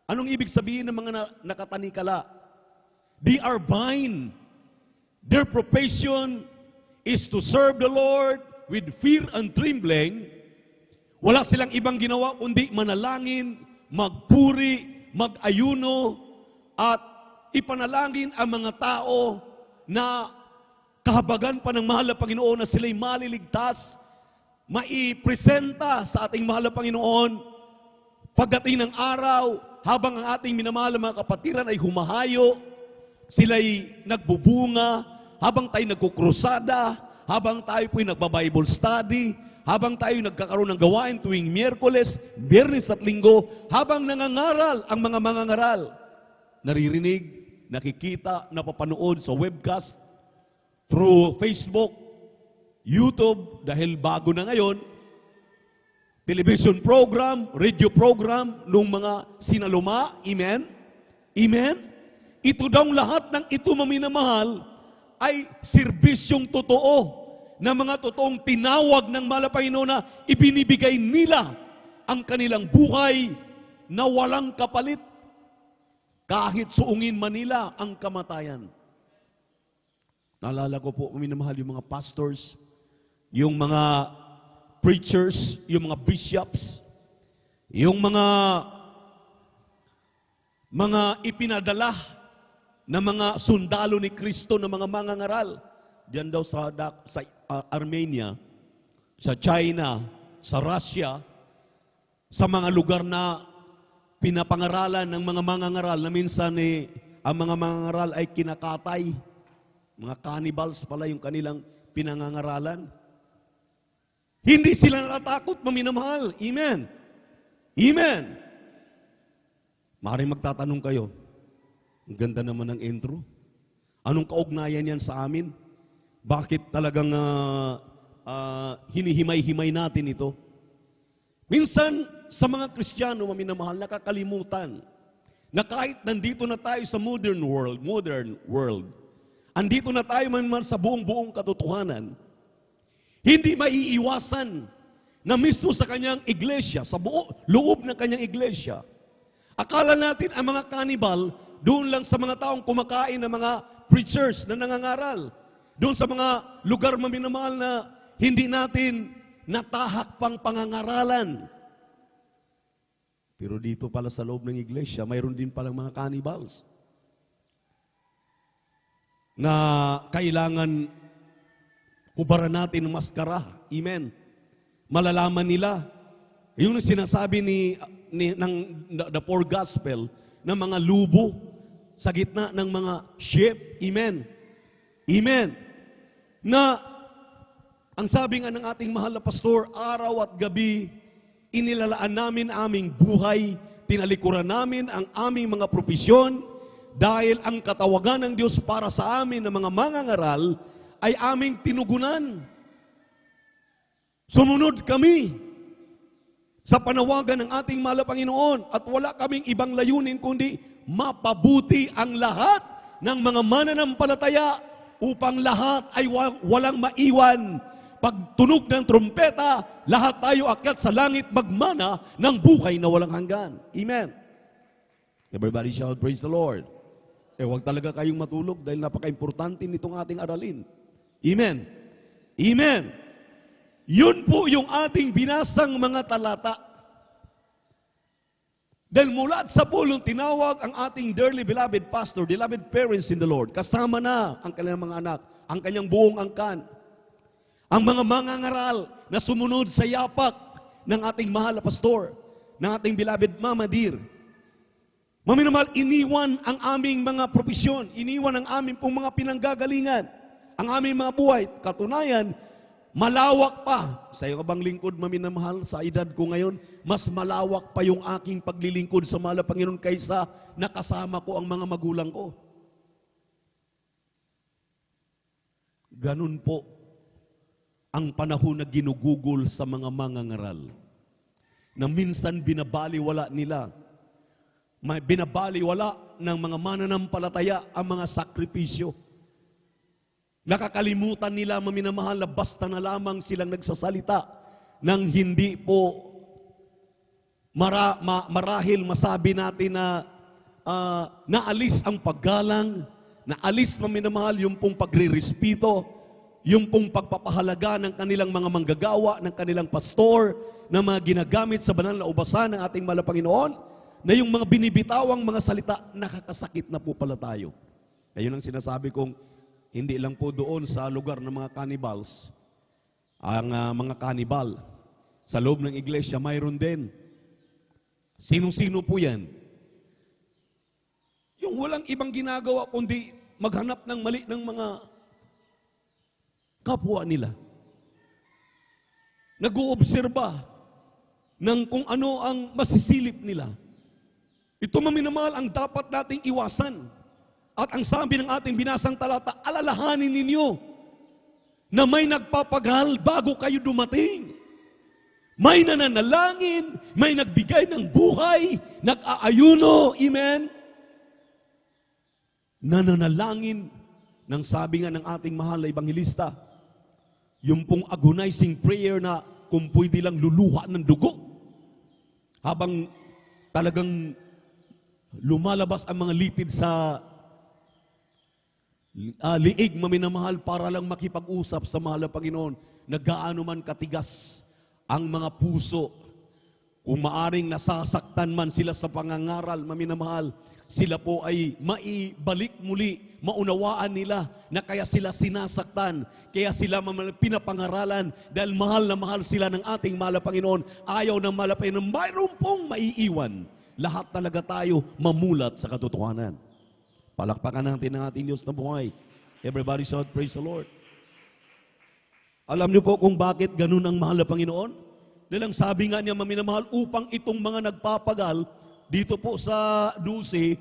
B: Anong ibig sabihin ng mga nakatanikala? They are blind. Their profession is to serve the Lord with fear and trembling. Wala silang ibang ginawa kundi manalangin, magpuri, mag-ayuno, at ipanalangin ang mga tao na kahabagan pa ng mahal na Panginoon na sila'y maliligtas, maipresenta sa ating mahal na Panginoon pagdating ng araw, habang ang ating minamahal na mga kapatiran ay humahayo, sila'y nagbubunga, habang tayo nagkukrusada, habang tayo po'y nagba-Bible study, habang tayo nagkakaroon ng gawain tuwing Miyerkules, Biyernes at Linggo, habang nangangaral ang mga mangangaral, naririnig, nakikita, napapanood sa webcast, through Facebook, YouTube, dahil bago na ngayon, television program, radio program, nung mga sinaluma, amen? Amen? Ito daw lahat ng ito maminamahal ay serbisyong totoo na mga totoong tinawag ng mahal na Panginoon na ibinibigay nila ang kanilang buhay na walang kapalit kahit suungin man nila ang kamatayan. Naalala ko po, minamahal, yung mga pastors, yung mga preachers, yung mga bishops, yung mga ipinadala na mga sundalo ni Kristo na mga mangangaral. Diyan daw sa Armenia, sa China, sa Russia, sa mga lugar na pinapangaralan ng mga mangangaral na minsan ang mga mangangaral ay kinakatay. Mga cannibals pala yung kanilang pinangangaralan. Hindi sila natatakot, maminamahal. Amen. Amen. Maaaring magtatanong kayo, ang ganda naman ng intro. Anong kaugnayan yan sa amin? Bakit talagang hinihimay-himay natin ito? Minsan, sa mga Kristiyano, maminamahal, nakakalimutan na kahit nandito na tayo sa modern world, andito na tayo man sa buong katotohanan, hindi maiiwasan na mismo sa kanyang iglesia, sa loob ng kanyang iglesia, akala natin ang mga cannibal doon lang sa mga taong kumakain ng mga preachers na nangangaral. Doon sa mga lugar maminamahal na hindi natin natahak pang pangangaralan. Pero dito pala sa loob ng iglesia, mayroon din palang mga cannibals na kailangan hubaran natin ng maskara. Amen. Malalaman nila. Yung sinasabi ng the four gospel ng mga lubo sa gitna ng mga sheep. Amen. Amen. Na ang sabi nga ng ating mahal na pastor, araw at gabi, inilalaan namin aming buhay, tinalikuran namin ang aming mga propesyon, dahil ang katawagan ng Diyos para sa amin ng mga mangangaral ay aming tinugunan. Sumunod kami sa panawagan ng ating mahal na Panginoon at wala kaming ibang layunin kundi mapabuti ang lahat ng mga mananampalataya upang lahat ay walang maiwan. Pagtunog ng trumpeta, lahat tayo akyat sa langit magmana ng buhay na walang hanggan. Amen. Everybody shout, praise the Lord. Huwag talaga kayong matulog dahil napaka-importante nitong ating aralin. Amen. Amen. Yun po yung ating binasang mga talata. Dahil mula sa pulong tinawag ang ating dearly beloved pastor, beloved parents in the Lord, kasama na ang kanyang mga anak, ang kanyang buong angkan, ang mga mangangaral na sumunod sa yapak ng ating mahal na pastor, ng ating beloved Mama Dear. Maminamahal, iniwan ang aming mga propesyon, iniwan ang aming pong mga pinanggagalingan, ang aming mga buhay. Katunayan, Malawak pa. Sa iyo bang lingkod, maminamahal, sa edad ko ngayon, mas malawak pa yung aking paglilingkod sa mahal na Panginoon kaysa nakasama ko ang mga magulang ko. Ganun po ang panahon na ginugugol sa mga mangangaral. Na minsan binabaliwala nila, binabaliwala ng mga mananampalataya ang mga sakripisyo. Nakakalimutan nila, maminamahal, na basta na lamang silang nagsasalita nang hindi po marahil masabi natin na naalis ang paggalang, naalis, maminamahal, yung pong pagre-respeto, yung pong pagpapahalaga ng kanilang mga manggagawa, ng kanilang pastor, na mga ginagamit sa banal na ubasan ng ating mahal na Panginoon, na yung mga binibitawang mga salita, nakakasakit na po pala tayo. Ayun ang sinasabi kong, hindi lang po doon sa lugar ng mga cannibals, ang mga cannibal. Sa loob ng iglesia, mayroon din. Sino-sino po yan? Yung walang ibang ginagawa kundi maghanap ng mali ng mga kapwa nila. Nag-uobserba ng kung ano ang masisilip nila. Ito, maminamahal, ang dapat nating iwasan. At ang sabi ng ating binasang talata, alalahanin ninyo na may nagpapagal bago kayo dumating. May nananalangin, may nagbigay ng buhay, nag-aayuno, amen? Nananalangin ng sabi nga ng ating mahal na ebanghelista, yung pong agonizing prayer na kung pwede lang luluha ng dugo. Habang talagang lumalabas ang mga litid sa liig, maminamahal, para lang makipag-usap sa mahal na Panginoon, na gaano man katigas ang mga puso. Kung maaring nasasaktan man sila sa pangangaral, maminamahal, sila po ay maibalik muli, maunawaan nila na kaya sila sinasaktan, kaya sila pinapangaralan, dahil mahal na mahal sila ng ating mahal na Panginoon. Ayaw ng mahal na Panginoon, mayroon pong maiiwan. Lahat talaga tayo mamulat sa katotohanan. Palakpakan natin ang ating Diyos na buhay. Everybody shout, praise the Lord. Alam niyo po kung bakit ganun ang mahal na Panginoon? Dahil ang sabi nga niya, maminamahal, upang itong mga nagpapagal, dito po sa 12,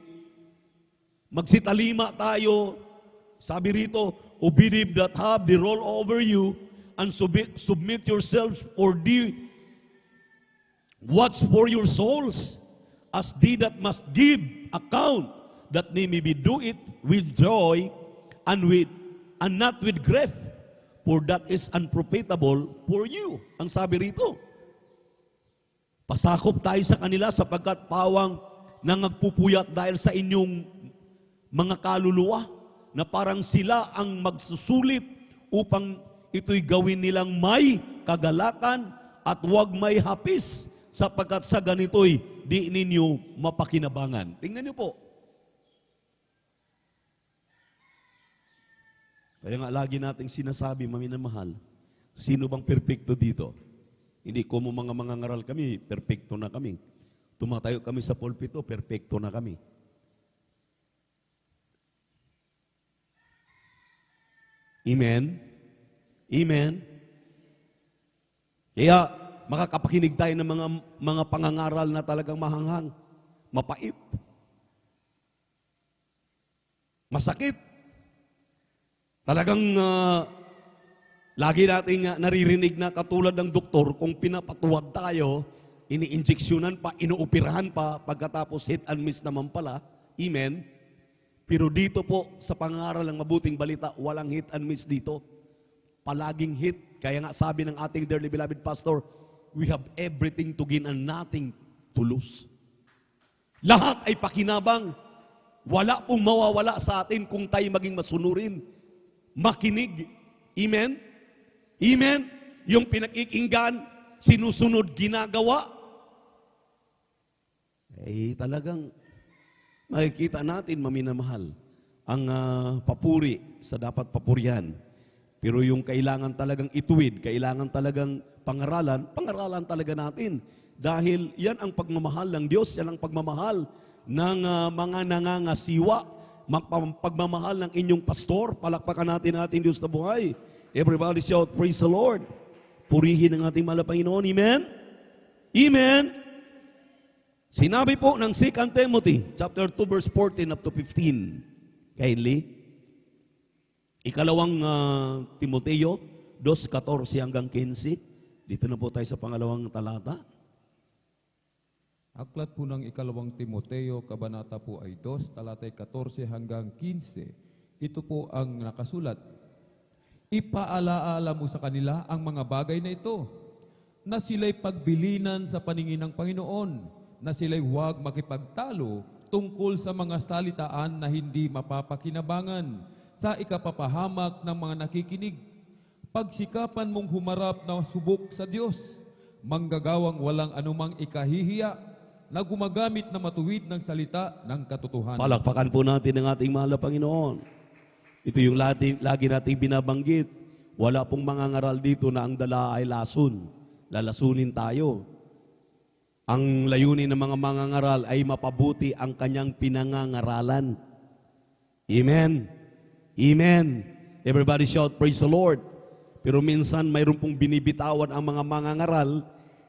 B: magsitalima tayo. Sabi rito, who believe that have the rule over you, and submit yourselves for the watch for your souls, as they that must give account, that they may be do it with joy and not with grief, for that is unprofitable for you. Ang sabi rito, pasakop tayo sa kanila sapagkat pawang na nagpupuyat dahil sa inyong mga kaluluwa, na parang sila ang magsusulit upang ito'y gawin nilang may kagalakan at huwag may hapis, sapagkat sa ganito'y di ninyo mapakinabangan. Tingnan niyo po. Kaya nga lagi nating sinasabi, maminamahal, sino bang perpekto dito? Hindi ko mo mga ngaral kami, perpekto na kami. Tumatayo kami sa pulpito, perpekto na kami. Amen? Amen? Kaya makakapakinig tayo ng mga pangangaral na talagang mahanghang, mapait, masakit. Talagang lagi nating naririnig na katulad ng doktor, kung pinapatuwad tayo, ini-injeksyonan pa, inuupirahan pa, pagkatapos hit and miss naman pala. Amen? Pero dito po, sa pangaral ng mabuting balita, walang hit and miss dito. Palaging hit. Kaya nga sabi ng ating dearly beloved pastor, we have everything to gain and nothing to lose. Lahat ay pakinabang. Wala pong mawawala sa atin kung tayo maging masunurin, makinig. Amen? Amen? Yung pinakikinggan, sinusunod, ginagawa. Talagang makikita natin, maminamahal, ang papuri sa dapat papurihan. Pero yung kailangan talagang ituwid, kailangan talagang pangaralan talaga natin. Dahil yan ang pagmamahal ng Diyos, yan ang pagmamahal ng mga nangangasiwa, pagmamahal ng inyong pastor. Palakpakan natin ating Diyos na buhay. Everybody shout, praise the Lord. Purihin ang ating mahal na Panginoon. Amen? Amen? Sinabi po ng 2 Timothy, chapter 2, verse 14 up to 15. Kindly. Ikalawang Timoteo, 2:14 hanggang 15. Dito na po tayo sa pangalawang talata.
C: Aklat po ng ikalawang Timoteo, kabanata po ay 2, talatay 14 hanggang 15. Ito po ang nakasulat. Ipaalaala mo sa kanila ang mga bagay na ito, na sila'y pagbilinan sa paningin ng Panginoon, na sila'y huwag makipagtalo tungkol sa mga salitaan na hindi mapapakinabangan, sa ikapapahamak ng mga nakikinig. Pagsikapan mong humarap na subok sa Diyos, manggagawang walang anumang ikahihiya, na gumagamit na matuwid ng salita ng katotohanan.
B: Palakpakan po natin ang ating mahal na Panginoon. Ito yung lagi nating binabanggit. Wala pong mangangaral dito na ang dala ay lason. Lalasunin tayo. Ang layunin ng mga mangangaral ay mapabuti ang kanyang pinangangaralan. Amen. Amen. Everybody shout, praise the Lord. Pero minsan mayroon pong binibitawan ang mga mangangaral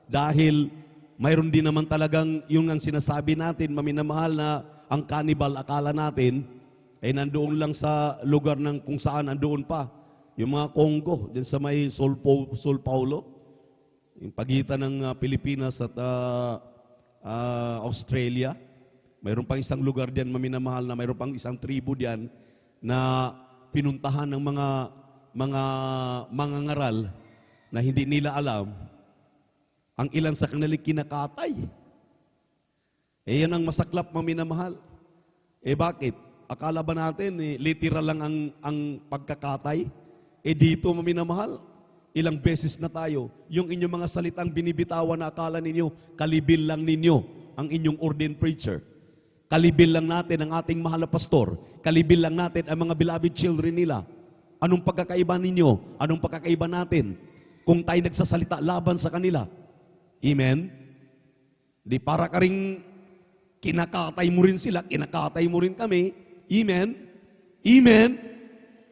B: dahil mayroon din naman talagang yung ang sinasabi natin, maminamahal na ang cannibal, akala natin, ay nandoon lang sa lugar ng kung saan nandoon pa. Yung mga Congo, din sa may Sol Paulo, yung pagitan ng Pilipinas at Australia. Mayroon pang isang lugar diyan, maminamahal, na mayroon pang isang tribu diyan na pinuntahan ng mga mangangaral na hindi nila alam ang ilan sa kanilang kinakatay. Yan ang masaklap, maminamahal. Bakit? Akala ba natin, literal lang ang pagkakatay? Dito, maminamahal, ilang beses na tayo, yung inyong mga salitang binibitawan na akala ninyo, kalibil lang ninyo ang inyong ordained preacher. Kalibil lang natin ang ating mahal na pastor. Kalibil lang natin ang mga beloved children nila. Anong pagkakaiba ninyo? Anong pagkakaiba natin? Kung tayo nagsasalita laban sa kanila. Amen? Di para ka rin kinakatay mo rin sila, kinakatay mo rin kami. Amen? Amen?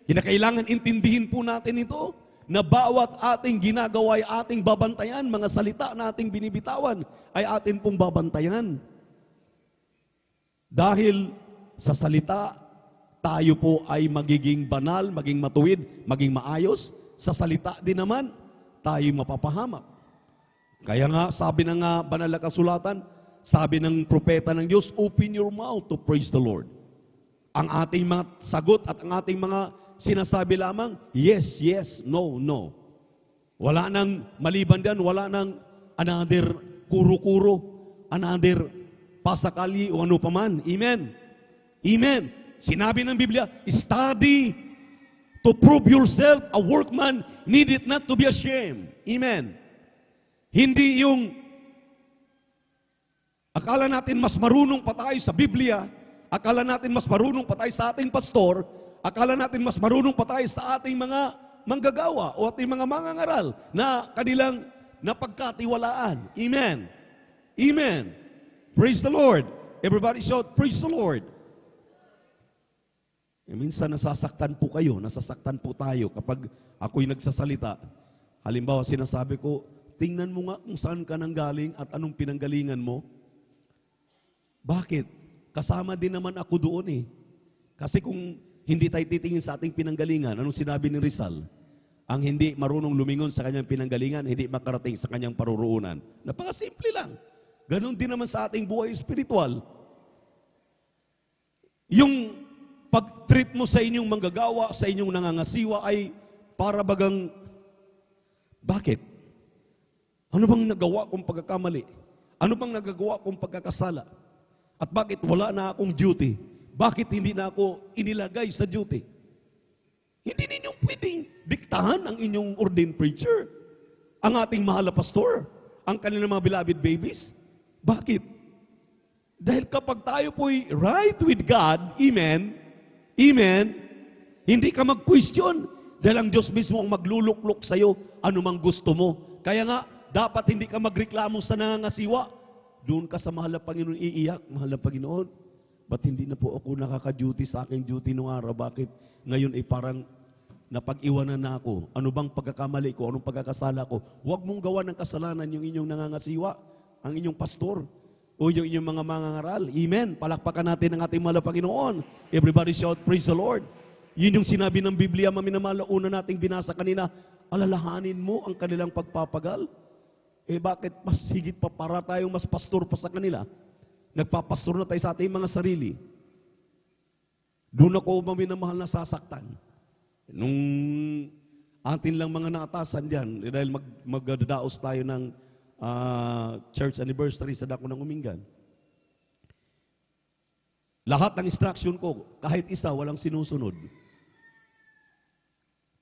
B: Kinakailangan intindihin po natin ito na bawat ating ginagawa ay ating babantayan, mga salita na ating binibitawan ay atin pong babantayan. Dahil sa salita, tayo po ay magiging banal, maging matuwid, maging maayos. Sa salita din naman, tayo mapapahamak. Kaya nga, sabi ng banal na kasulatan, sabi ng propeta ng Diyos, open your mouth to praise the Lord. Ang ating mga sagot at ang ating mga sinasabi lamang, yes, yes, no, no. Wala nang maliban diyan, wala nang another kuro-kuro, another pasakali o ano paman. Amen. Amen. Sinabi ng Biblia, study to prove yourself a workman needed not to be ashamed. Amen. Hindi yung akala natin mas marunong pa tayo sa Biblia, akala natin mas marunong pa tayo sa ating pastor, akala natin mas marunong pa tayo sa ating mga manggagawa o ating mga mangangaral na kanilang napagkatiwalaan. Amen. Amen. Praise the Lord. Everybody shout, praise the Lord. Minsan nasasaktan po kayo, nasasaktan po tayo kapag ako'y nagsasalita. Halimbawa, sinasabi ko, tingnan mo nga kung saan ka nanggaling at anong pinanggalingan mo. Bakit? Kasama din naman ako doon eh. Kasi kung hindi tayo titingin sa ating pinanggalingan, anong sinabi ni Rizal? Ang hindi marunong lumingon sa kanyang pinanggalingan, hindi makarating sa kanyang paruroonan. Napakasimple lang. Ganon din naman sa ating buhay espiritual. Yung pag-treat mo sa inyong manggagawa, sa inyong nangangasiwa ay para bagang, bakit? Ano bang nagawa kong pagkakamali? Ano bang nagagawa kong pagkakasala? At bakit wala na akong duty? Bakit hindi na ako inilagay sa duty? Hindi ninyong pwedeng diktahan ang inyong ordained preacher, ang ating mahal na pastor, ang kanilang mga beloved babies. Bakit? Dahil kapag tayo po'y right with God, amen, amen, hindi ka mag-question dahil ang Diyos mismo ang magluluklok sa'yo anumang gusto mo. Kaya nga, dapat hindi ka magreklamo sa nangangasiwa. Doon ka sa mahal na Panginoon iiyak, mahal na Panginoon. Ba't hindi na po ako nakaka-duty sa aking duty nung araw? Bakit? Ngayon ay parang napag-iwanan na ako. Ano bang pagkakamali ko? Anong pagkakasala ko? Huwag mong gawa ng kasalanan yung inyong nangangasiwa, ang inyong pastor, o yung inyong mga mangangaral. Amen. Palakpakan natin ang ating mahal na Panginoon. Everybody shout, praise the Lord. Yun yung sinabi ng Biblia, maminamahal, una nating binasa kanina, alalahanin mo ang kanilang pagpapagal. Bakit mas higit pa para tayong mas pastor pa sa kanila? Nagpapastor na tayo sa ating mga sarili. Doon ako maminamahal na sasaktan. Nung atin lang mga naatasan dyan, dahil magdadaos tayo ng church anniversary sa Dako ng Umingan. Lahat ng instruction ko, kahit isa, walang sinusunod.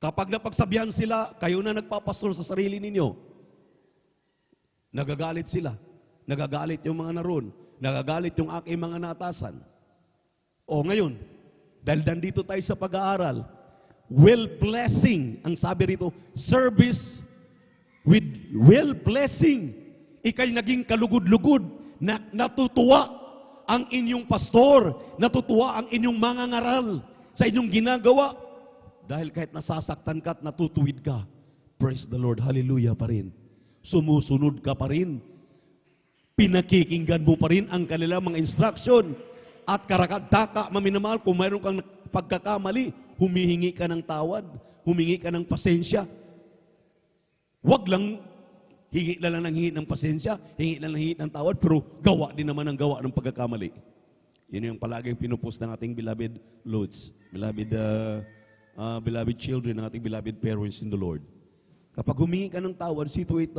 B: Kapag napagsabihan sila, kayo na nagpapastor sa sarili ninyo, nagagalit sila. Nagagalit yung mga naroon. Nagagalit yung aking mga naatasan. O ngayon, dahil nandito tayo sa pag-aaral, will blessing, ang sabi rito, service with will blessing. Ika'y naging kalugod-lugod, na natutuwa ang inyong pastor, natutuwa ang inyong mangangaral sa inyong ginagawa. Dahil kahit nasasaktan ka at natutuwid ka, praise the Lord, hallelujah pa rin. Sumusunod ka pa rin. Pinakikinggan mo pa rin ang kanilang mga instruction. At karakadaka, maminamahal, kung mayroon kang pagkakamali, humihingi ka ng tawad, humingi ka ng pasensya. Huwag lang hingi na lang ng hingi ng pasensya, hingi na lang hingi ng tawad, pero gawa din naman ang gawa ng pagkakamali. Yun yung palaging pinupost ng ating beloved Lods, beloved children, ng ating beloved parents in the Lord. Kapag humingi ka ng tawad, see to it,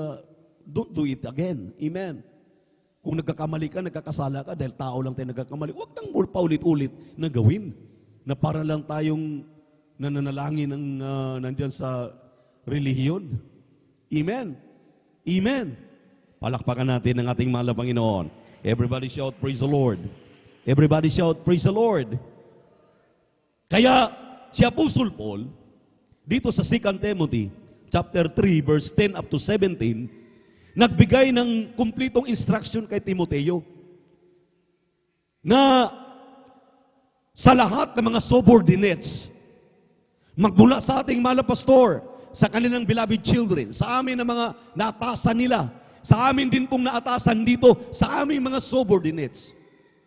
B: don't do it again. Amen. Kung nagkakamali ka, nagkakasala ka, dahil tao lang tayo nagkakamali, huwag nang paulit-ulit na gawin. Na para lang tayong nananalangin ng nandyan sa relihiyon. Amen. Amen. Palakpakan natin ang ating mahal na Panginoon. Everybody shout, praise the Lord. Everybody shout, praise the Lord. Kaya, si Apostle Paul, dito sa 2 Timothy, chapter 3, verse 10 up to 17, nagbigay ng kumplitong instruction kay Timoteo na sa lahat ng mga subordinates, magmula sa ating mahal na pastor, sa kanilang beloved children, sa amin na mga naatasan nila, sa amin din pong naatasan dito, sa aming mga subordinates.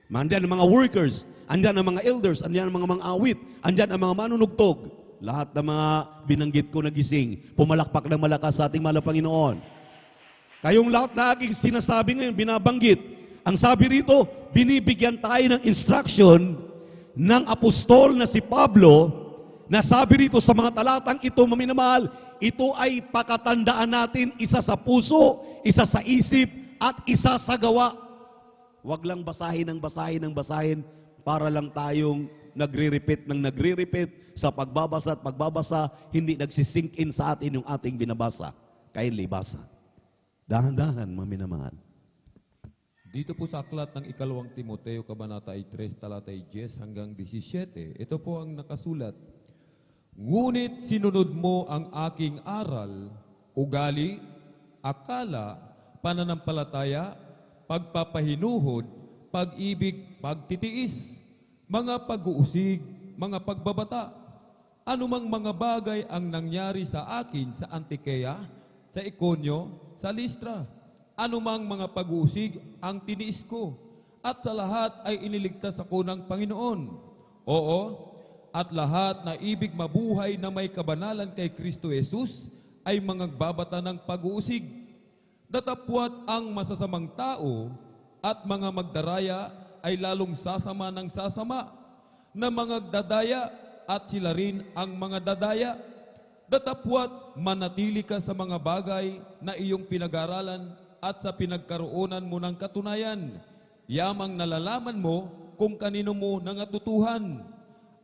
B: Andyan ang mga workers, andyan ang mga elders, andyan ang mga awit, andyan ang mga manunugtog. Lahat ng mga binanggit ko na gising, pumalakpak ng malakas sa ating mahal na Panginoon. Kayong lahat na aking sinasabi ngayon, binabanggit. Ang sabi rito, binibigyan tayo ng instruction ng apostol na si Pablo, na sabi rito sa mga talatang ito, maminamahal, ito ay pakatandaan natin, isa sa puso, isa sa isip, at isa sa gawa. Huwag lang basahin ng basahin para lang tayong nagre-repeat ng nagre-repeat sa pagbabasa at pagbabasa, hindi nagsisink in sa atin yung ating binabasa. Kindly basa. Dahan-dahan, maminamahal.
C: Dito po sa aklat ng ikalawang Timoteo, Kabanata 3, talatay 10 hanggang 17, ito po ang nakasulat. Ngunit sinunod mo ang aking aral, ugali, akala, pananampalataya, pagpapahinuhod, pag-ibig, pagtitiis, mga pag-uusig, mga pagbabata, anumang mga bagay ang nangyari sa akin sa Antioquia, sa Iconio, sa Listra, anumang mga pag-uusig ang tiniis ko, at sa lahat ay iniligtas ako ng Panginoon. Oo, at lahat na ibig mabuhay na may kabanalan kay Kristo Jesus ay mangagbabata ng pag-uusig. Datapwat ang masasamang tao at mga magdaraya ay lalong sasama ng sasama, na mga dadaya at sila rin ang mga dadaya. Datapwat manatili ka sa mga bagay na iyong pinag-aralan at sa pinagkaroonan mo ng katunayan. Yamang nalalaman mo kung kanino mo nangatutuhan.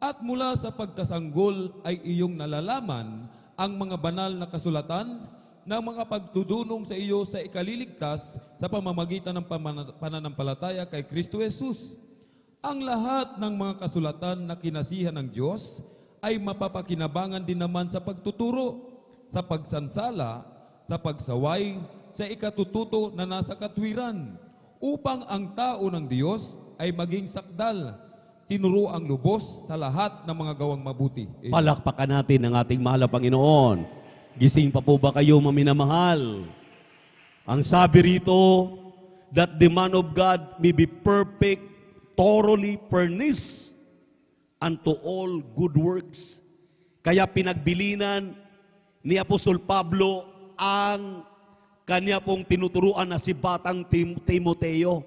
C: At mula sa pagkasanggol ay iyong nalalaman ang mga banal na kasulatan na mga pagtudunong sa iyo sa ikaliligtas sa pamamagitan ng pananampalataya kay Kristo Jesus. Ang lahat ng mga kasulatan na kinasihan ng Diyos ay mapapakinabangan din naman sa pagtuturo, sa pagsansala, sa pagsaway, sa ikatututo na nasa katwiran, upang ang tao ng Diyos ay maging sakdal, tinuruang lubos sa lahat ng mga gawang mabuti. Amen.
B: Palakpakan natin ang ating mahal na Panginoon. Gising pa po ba kayo, maminamahal? Ang sabi rito, that the man of God may be perfect, thoroughly furnished unto all good works. Kaya pinagbilinan ni Apostol Pablo ang kanya pong tinuturuan na si Batang Timoteo.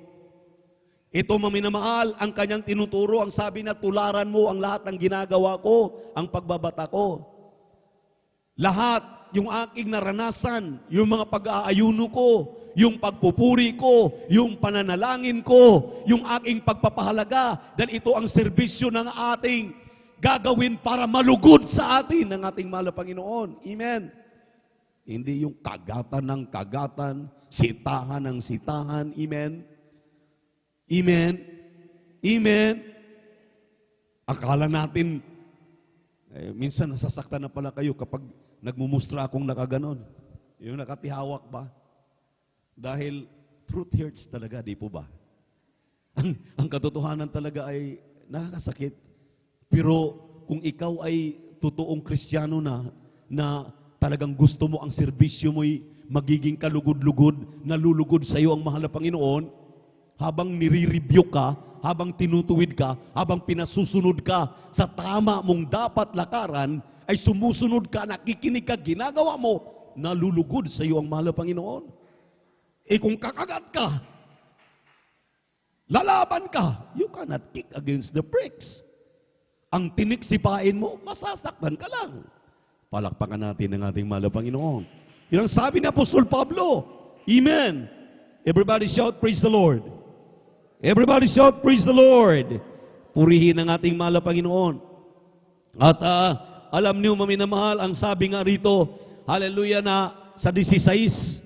B: Ito, maminamahal, ang kanyang tinuturo, ang sabi na, tularan mo ang lahat ng ginagawa ko, ang pagbabata ko. Lahat, yung aking naranasan, yung mga pag-aayuno ko, yung pagpupuri ko, yung pananalangin ko, yung aking pagpapahalaga, dahil ito ang serbisyo ng ating gagawin para malugod sa atin ng ating mahal na Panginoon. Amen. Hindi yung kagatan ng kagatan, sitahan ng sitahan. Amen. Amen. Amen. Akala natin, minsan nasasaktan na pala kayo kapag nagmumustra akong nakaganon. Yung nakatihawak ba? Dahil truth hurts talaga, di po ba? Ang katotohanan talaga ay nakakasakit. Pero kung ikaw ay totoong Kristiyano na talagang gusto mo ang serbisyo mo'y magiging kalugod-lugod, nalulugod sa iyo ang mahal na Panginoon, habang nire-review ka, habang tinutuwid ka, habang pinasusunod ka sa tama mong dapat lakaran, ay sumusunod ka, nakikinig ka, ginagawa mo, nalulugod sa iyo ang mahal na Panginoon. Kung kakagat ka, lalaban ka, you cannot kick against the pricks. Ang tiniksipain mo, masasaktan ka lang. Palakpakan natin ang ating mahal na Panginoon. Yun ang sabi ni Apostol Pablo. Amen. Everybody shout, praise the Lord. Everybody shout, praise the Lord. Purihin ang ating mahal na Panginoon. At alam niyo, maminamahal, ang sabi nga rito, hallelujah, na sa 16,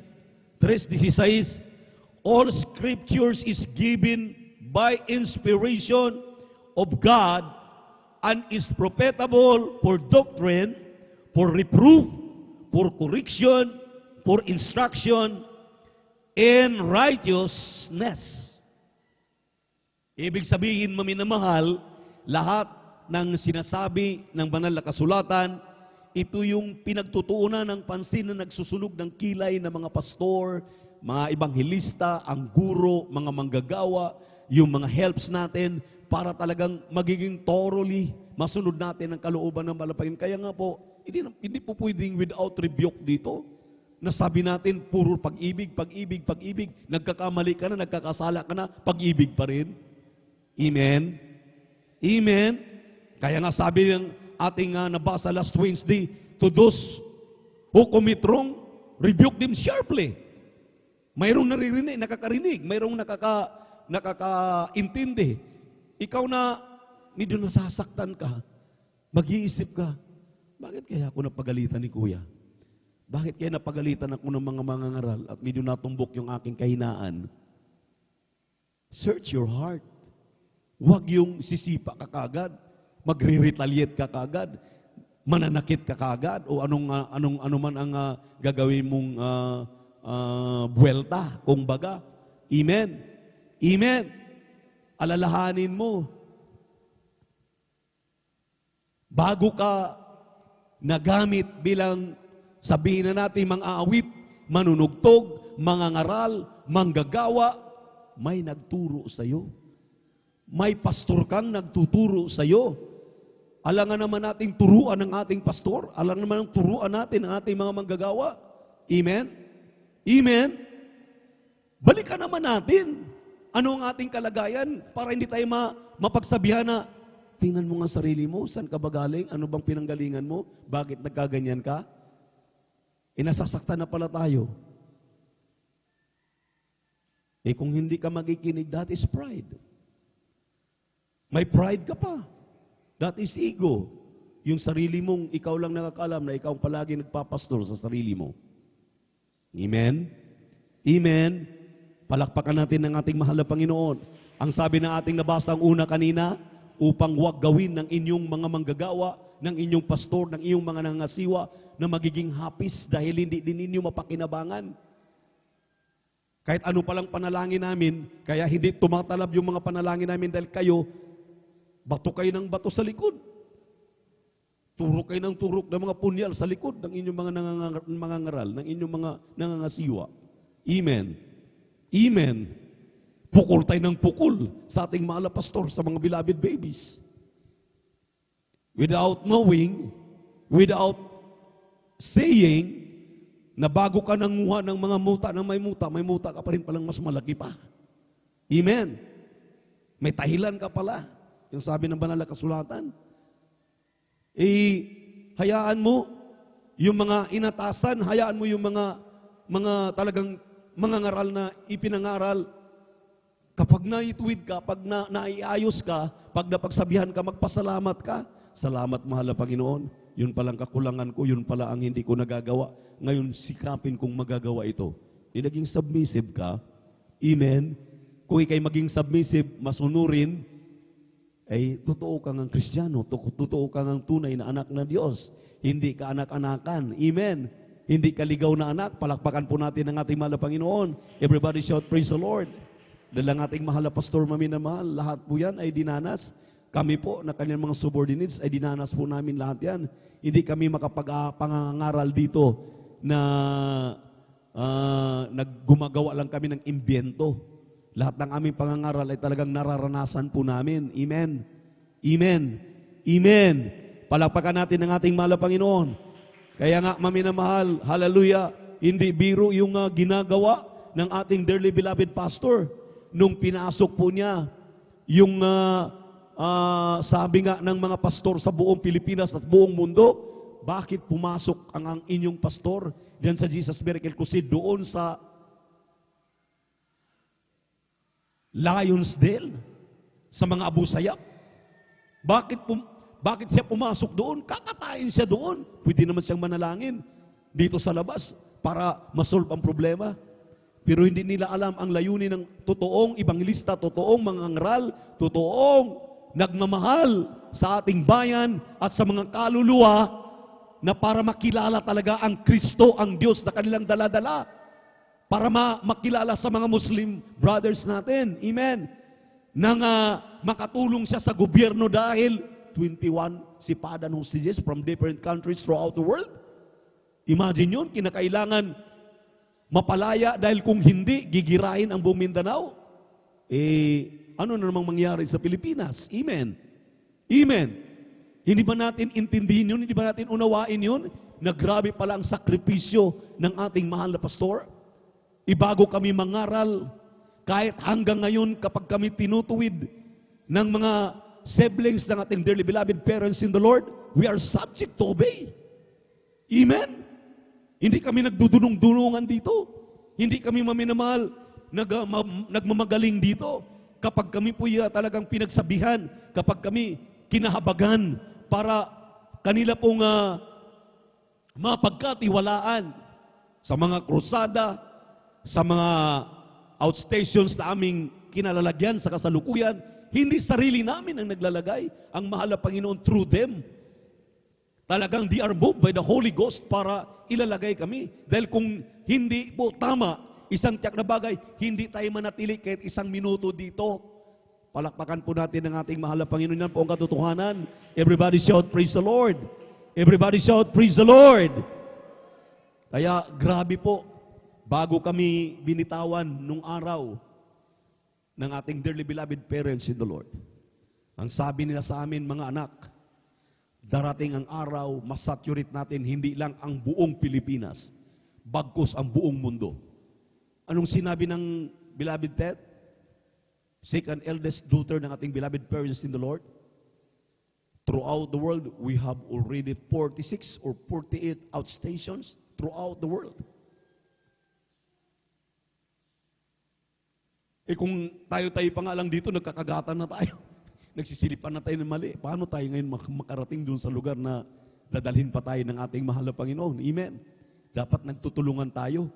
B: all scriptures is given by inspiration of God and is profitable for doctrine, for reproof, for correction, for instruction in righteousness. Ibig sabihin, maminamahal, lahat ng sinasabi ng banal na kasulatan, ito yung pinagtutuunan ng pansin na nagsusunog ng kilay ng mga pastor, mga ebanghelista, ang guro, mga manggagawa, yung mga helps natin para talagang magiging thoroughly masunod natin ang kalooban ng malapangin. Kaya nga po, hindi po pwedeng without rebuke dito. Nasabi natin, puro pag-ibig, pag-ibig, pag-ibig. Nagkakamali ka na, nagkakasala ka na, pag-ibig pa rin. Amen? Amen? Kaya nga sabi ng ating nabasa last Wednesday, to those who commit wrong, rebuke them sharply. Mayroong naririnig, nakakarinig, mayroong nakakaintindi. Ikaw na, medyo nasasaktan ka, mag-iisip ka, bakit kaya ako napagalitan ni Kuya? Bakit kaya napagalitan ako ng mga mangangaral at medyo natumbok yung aking kahinaan? Search your heart. Huwag yung sisipa ka kagad, magre-retaliate ka kagad, mananakit ka kagad, o ano man ang gagawin mong buwelta, kung baga. Amen. Amen. Alalahanin mo. Bago ka nagamit bilang, sabihin na natin, mga awit, manunugtog, mangangaral, manggagawa, may nagturo sa iyo. May pastor kang nagtuturo sa iyo. Alangan naman nating turuan ng ating pastor. Alangan naman ang turuan natin ang ating mga manggagawa. Amen? Amen? Balikan naman natin. Ano ang ating kalagayan para hindi tayo mapagsabihan na, tingnan mo nga sarili mo, saan ka ba galing? Ano bang pinanggalingan mo? Bakit nagkaganyan ka? Nasasaktan na pala tayo. Kung hindi ka magikinig, that is pride. May pride ka pa. That is ego. Yung sarili mong, ikaw lang nakakalam na ikaw palagi nagpapastor sa sarili mo. Amen? Amen? Palakpakan natin ng ating mahal na Panginoon. Ang sabi ng ating nabasang una kanina, upang huwag gawin ng inyong mga manggagawa, ng inyong pastor, ng inyong mga nangasiwa, na magiging hapis dahil hindi din ninyo mapakinabangan. Kahit ano palang panalangin namin, kaya hindi tumatalab yung mga panalangin namin dahil kayo, Bato kayo ng bato sa likod. Turok kayo ng turok ng mga punyal sa likod ng inyong mga ngaral, ng inyong mga nangangasiwa. Amen. Amen. Pukol tayo ng pukol sa ating mga pastor, sa mga beloved babies. Without knowing, without saying, na bago ka nanguha ng mga muta ng may muta ka pa rin palang mas malaki pa. Amen. May tahilan ka pala. Yung sabi ng banal na kasulatan. Hayaan mo yung mga inatasan, hayaan mo yung mga talagang mga ngaral na ipinangaral. Kapag naituwid ka, pag naiayos ka, pag napagsabihan ka, magpasalamat ka. Salamat, mahal na Panginoon. Yun palang kakulangan ko, yun pala ang hindi ko nagagawa. Ngayon, sikapin kong magagawa ito. Di naging submissive ka. Amen. Kung ikay maging submissive, masunurin, ay totoo kang ang Kristiyano, totoo kang ang tunay na anak na Diyos. Hindi ka anak-anakan. Amen. Hindi ka ligaw na anak. Palakpakan po natin ang ating mahal na Panginoon. Everybody shout, praise the Lord. Dahil ang ating mahal na pastor, maminamahal, lahat po yan ay dinanas. Kami po na kanyang mga subordinates ay dinanas po namin lahat yan. Hindi kami makapag-pangangaral dito na naggumagawa lang kami ng imbento. Lahat ng aming pangangaral ay talagang nararanasan po namin. Amen. Amen. Amen. Palakpakan natin ang ating mahal na Panginoon. Kaya nga, maminamahal, hallelujah, hindi biro yung ginagawa ng ating dearly beloved pastor. Nung pinasok po niya, yung sabi nga ng mga pastor sa buong Pilipinas at buong mundo, bakit pumasok ang inyong pastor diyan sa Jesus Miracle Crusade doon sa Lionsdale, sa mga Abu Sayyaf? Bakit siya pumasok doon? Kakatayin siya doon. Pwede naman siyang manalangin dito sa labas para masolve ang problema. Pero hindi nila alam ang layunin ng totoong ibanglista, totoong mangangaral, totoong nagmamahal sa ating bayan at sa mga kaluluwa na para makilala talaga ang Kristo, ang Diyos na kanilang daladala. Para makilala sa mga Muslim brothers natin. Amen. Nang makatulong siya sa gobyerno dahil 21 sipadan hostages from different countries throughout the world. Imagine yun, kinakailangan mapalaya dahil kung hindi, gigirahin ang buong Mindanao. Ano na namang mangyari sa Pilipinas? Amen. Amen. Hindi ba natin intindihin yun? Hindi ba natin unawain yun? Na grabe pala ang sakripisyo ng ating mahal na pastor? Ibago kami mangaral, kahit hanggang ngayon kapag kami tinutuwid ng mga siblings ng ating dearly beloved parents in the Lord, we are subject to obey. Amen? Hindi kami nagdudunong-dunungan dito. Hindi kami maminamahal, nagmamagaling dito. Kapag kami po talagang pinagsabihan, kapag kami kinahabagan para kanila pong mapagkatiwalaan sa mga krusada, sa mga outstations na aming kinalalagyan sa kasalukuyan, hindi sarili namin ang naglalagay. Ang mahal na Panginoon through them. Talagang they are moved by the Holy Ghost para ilalagay kami. Dahil kung hindi po tama, isang tiyak na bagay, hindi tayo manatili kahit isang minuto dito. Palakpakan po natin ang ating mahal na Panginoon. Yan po ang katotohanan. Everybody shout, praise the Lord. Everybody shout, praise the Lord. Kaya grabe po, bago kami binitawan nung araw ng ating dearly beloved parents in the Lord, ang sabi nila sa amin, mga anak, darating ang araw, masaturate natin hindi lang ang buong Pilipinas, bagkus ang buong mundo. Anong sinabi ng beloved Ted? Second eldest daughter ng ating beloved parents in the Lord? Throughout the world, we have already 46 or 48 outstations throughout the world. Kung tayo-tayo pa nga lang dito, nagkakagatan na tayo. Nagsisilipan na tayo ng mali. Paano tayo ngayon makarating doon sa lugar na dadalhin pa tayo ng ating mahal na Panginoon? Amen. Dapat nagtutulungan tayo.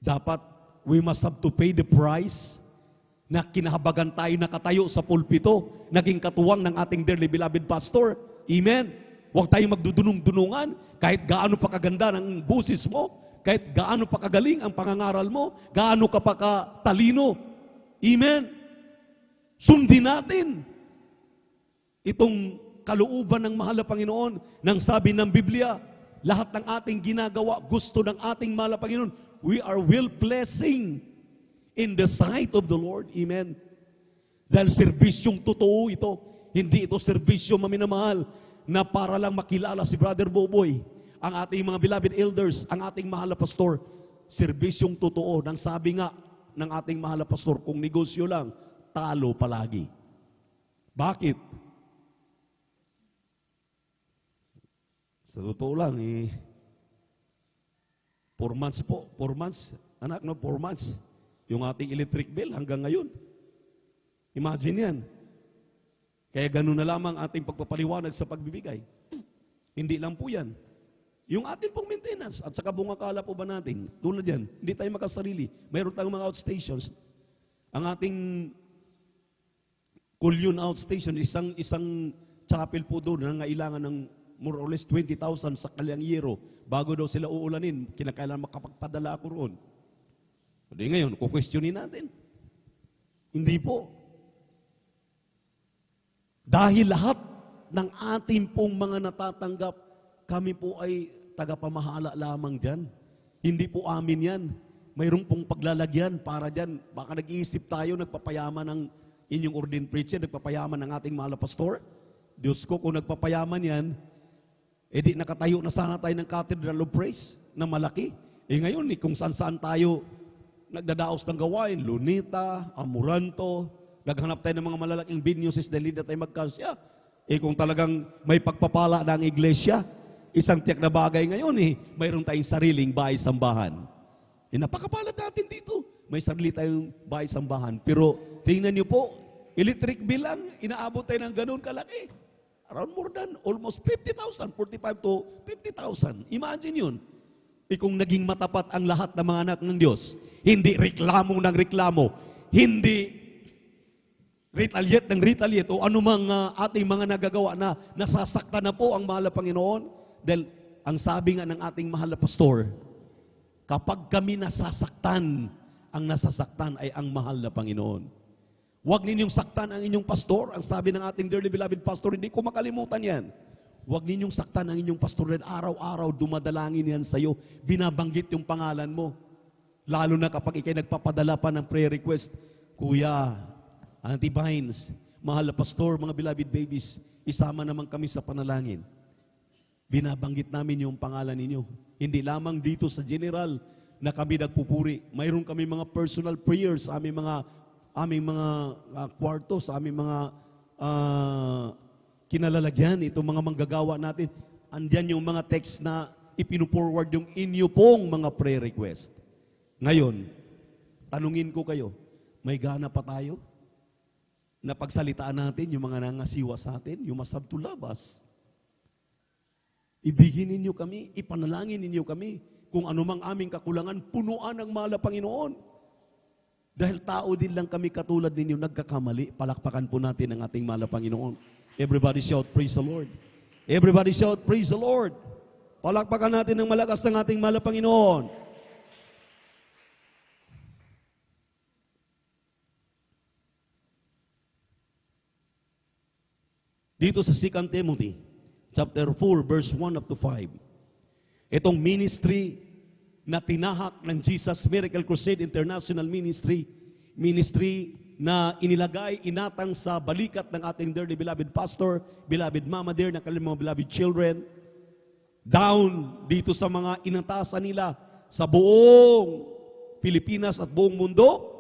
B: Dapat we must have to pay the price na kinahabagan tayo nakatayo sa pulpito, naging katuwang ng ating dearly beloved pastor. Amen. Huwag tayong magdudunong-dunungan kahit gaano pa kaganda ng busis mo, kahit gaano pa kagaling ang pangangaral mo, gaano ka pa katalino. Amen. Sundin natin itong kalooban ng mahal na Panginoon, nang sabi ng Biblia, lahat ng ating ginagawa, gusto ng ating mahal na Panginoon, we are well blessing in the sight of the Lord. Amen. Dahil serbisyong totoo ito. Hindi ito serbisyo maminamahal na para lang makilala si Brother Boboy, ang ating mga beloved elders, ang ating mahal na pastor. Serbisyong totoo. Nang sabi nga ng ating mahal na pastor, kung negosyo lang, talo palagi. Bakit? Sa totoo lang, 4 months po. 4 months. Anak, 4 months. Yung ating electric bill hanggang ngayon. Imagine yan. Kaya ganun na lamang ating pagpapaliwanag sa pagbibigay. Hindi lang po yan. Yung ating pong maintenance at saka bungakala po ba natin, tulad yan, hindi tayo makasarili. Mayroon tayong mga outstations. Ang ating Kulyon outstation, isang chapel po doon na ngailangan ng more or less 20,000 sa kalyangero. Bago daw sila uulanin, kinakailangan makapagpadala ako roon. Hindi ngayon, kukwestiyonin natin. Hindi po. Dahil lahat ng ating pong mga natatanggap, kami po ay tagapamahala lamang dyan. Hindi po amin yan. Mayroong pong paglalagyan para dyan. Baka nag-iisip tayo, nagpapayaman ng inyong ordained preacher, nagpapayaman ng ating mahal na pastor. Diyos ko, kung nagpapayaman yan, edi nakatayo na sana tayo ng Cathedral of Praise na malaki. Ngayon, kung saan-saan tayo nagdadaos ng gawain, Lunita, Amoranto, naghanap tayo ng mga malalaking venues dahil hindi tayo magkasya. Kung talagang may pagpapala na ang iglesia, isang tiyak na bagay ngayon, mayroon tayong sariling bahay-sambahan. Napakapalad natin dito. May sarili tayong bahay-sambahan. Pero tingnan niyo po, electric bill lang, inaabot tayo ng ganun kalaki. Around more than almost 50,000, 45 to 50,000. Imagine yun. Kung naging matapat ang lahat ng mga anak ng Diyos, hindi reklamo ng reklamo, hindi retaliate ng retaliate o anumang ating mga nagagawa na nasasaktan na po ang mahal na Panginoon. Dahil ang sabi nga ng ating mahal na pastor, kapag kami nasasaktan, ang nasasaktan ay ang mahal na Panginoon. Huwag ninyong saktan ang inyong pastor. Ang sabi ng ating dearly beloved pastor, hindi ko makalimutan yan. Huwag ninyong saktan ang inyong pastor dahil araw-araw dumadalangin yan sa iyo. Binabanggit yung pangalan mo. Lalo na kapag ikay nagpapadala pa ng prayer request. Kuya, Auntie Vines, mahal na pastor, mga beloved babies, isama naman kami sa panalangin. Binabanggit namin yung pangalan ninyo. Hindi lamang dito sa general na kami nagpupuri. Mayroon kami mga personal prayers sa aming mga kwarto, sa aming mga kinalalagyan, itong mga manggagawa natin. Andyan yung mga text na ipinu-forward yung inyo pong mga prayer request. Ngayon, tanungin ko kayo, may gana pa tayo na pagsalitaan natin yung mga nangasiwa sa atin, yung masab to love us? Ibigin ninyo kami, ipanalangin ninyo kami, kung anumang aming kakulangan, punuan ng mahal na Panginoon. Dahil tao din lang kami katulad ninyo, nagkakamali. Palakpakan po natin ang ating mahal na Panginoon. Everybody shout, praise the Lord. Everybody shout, praise the Lord. Palakpakan natin ng malakas ng ating mahal na Panginoon. Dito sa 2 Timothy, chapter 4, verse 1 up to 5. Itong ministry na tinahak ng Jesus Miracle Crusade International Ministry na inilagay, inatang sa balikat ng ating dearly beloved pastor, beloved mama dear, ng kanilang mga beloved children, down dito sa mga inatasan nila sa buong Pilipinas at buong mundo.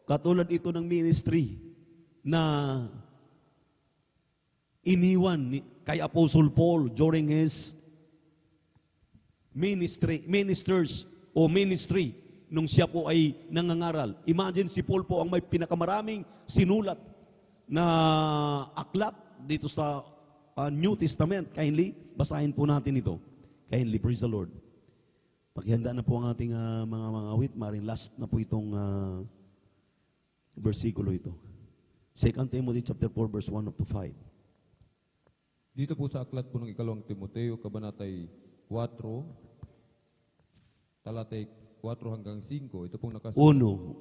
B: Katulad ito ng ministry na iniwan kay Apostle Paul during his ministry nung siya po ay nangangaral. Imagine si Paul po ang may pinakamaraming sinulat na aklat dito sa New Testament. Kindly, basahin po natin ito. Kindly, praise the Lord. Paghihanda na po ang ating mga awit, maring last na po itong versikulo ito. 2 Timothy chapter 4, verse 1 up to 5.
C: Dito po sa aklat po ng ikalawang Timoteo, kabanatay 4, talatay 4 hanggang 5. Ito pong nakasalat.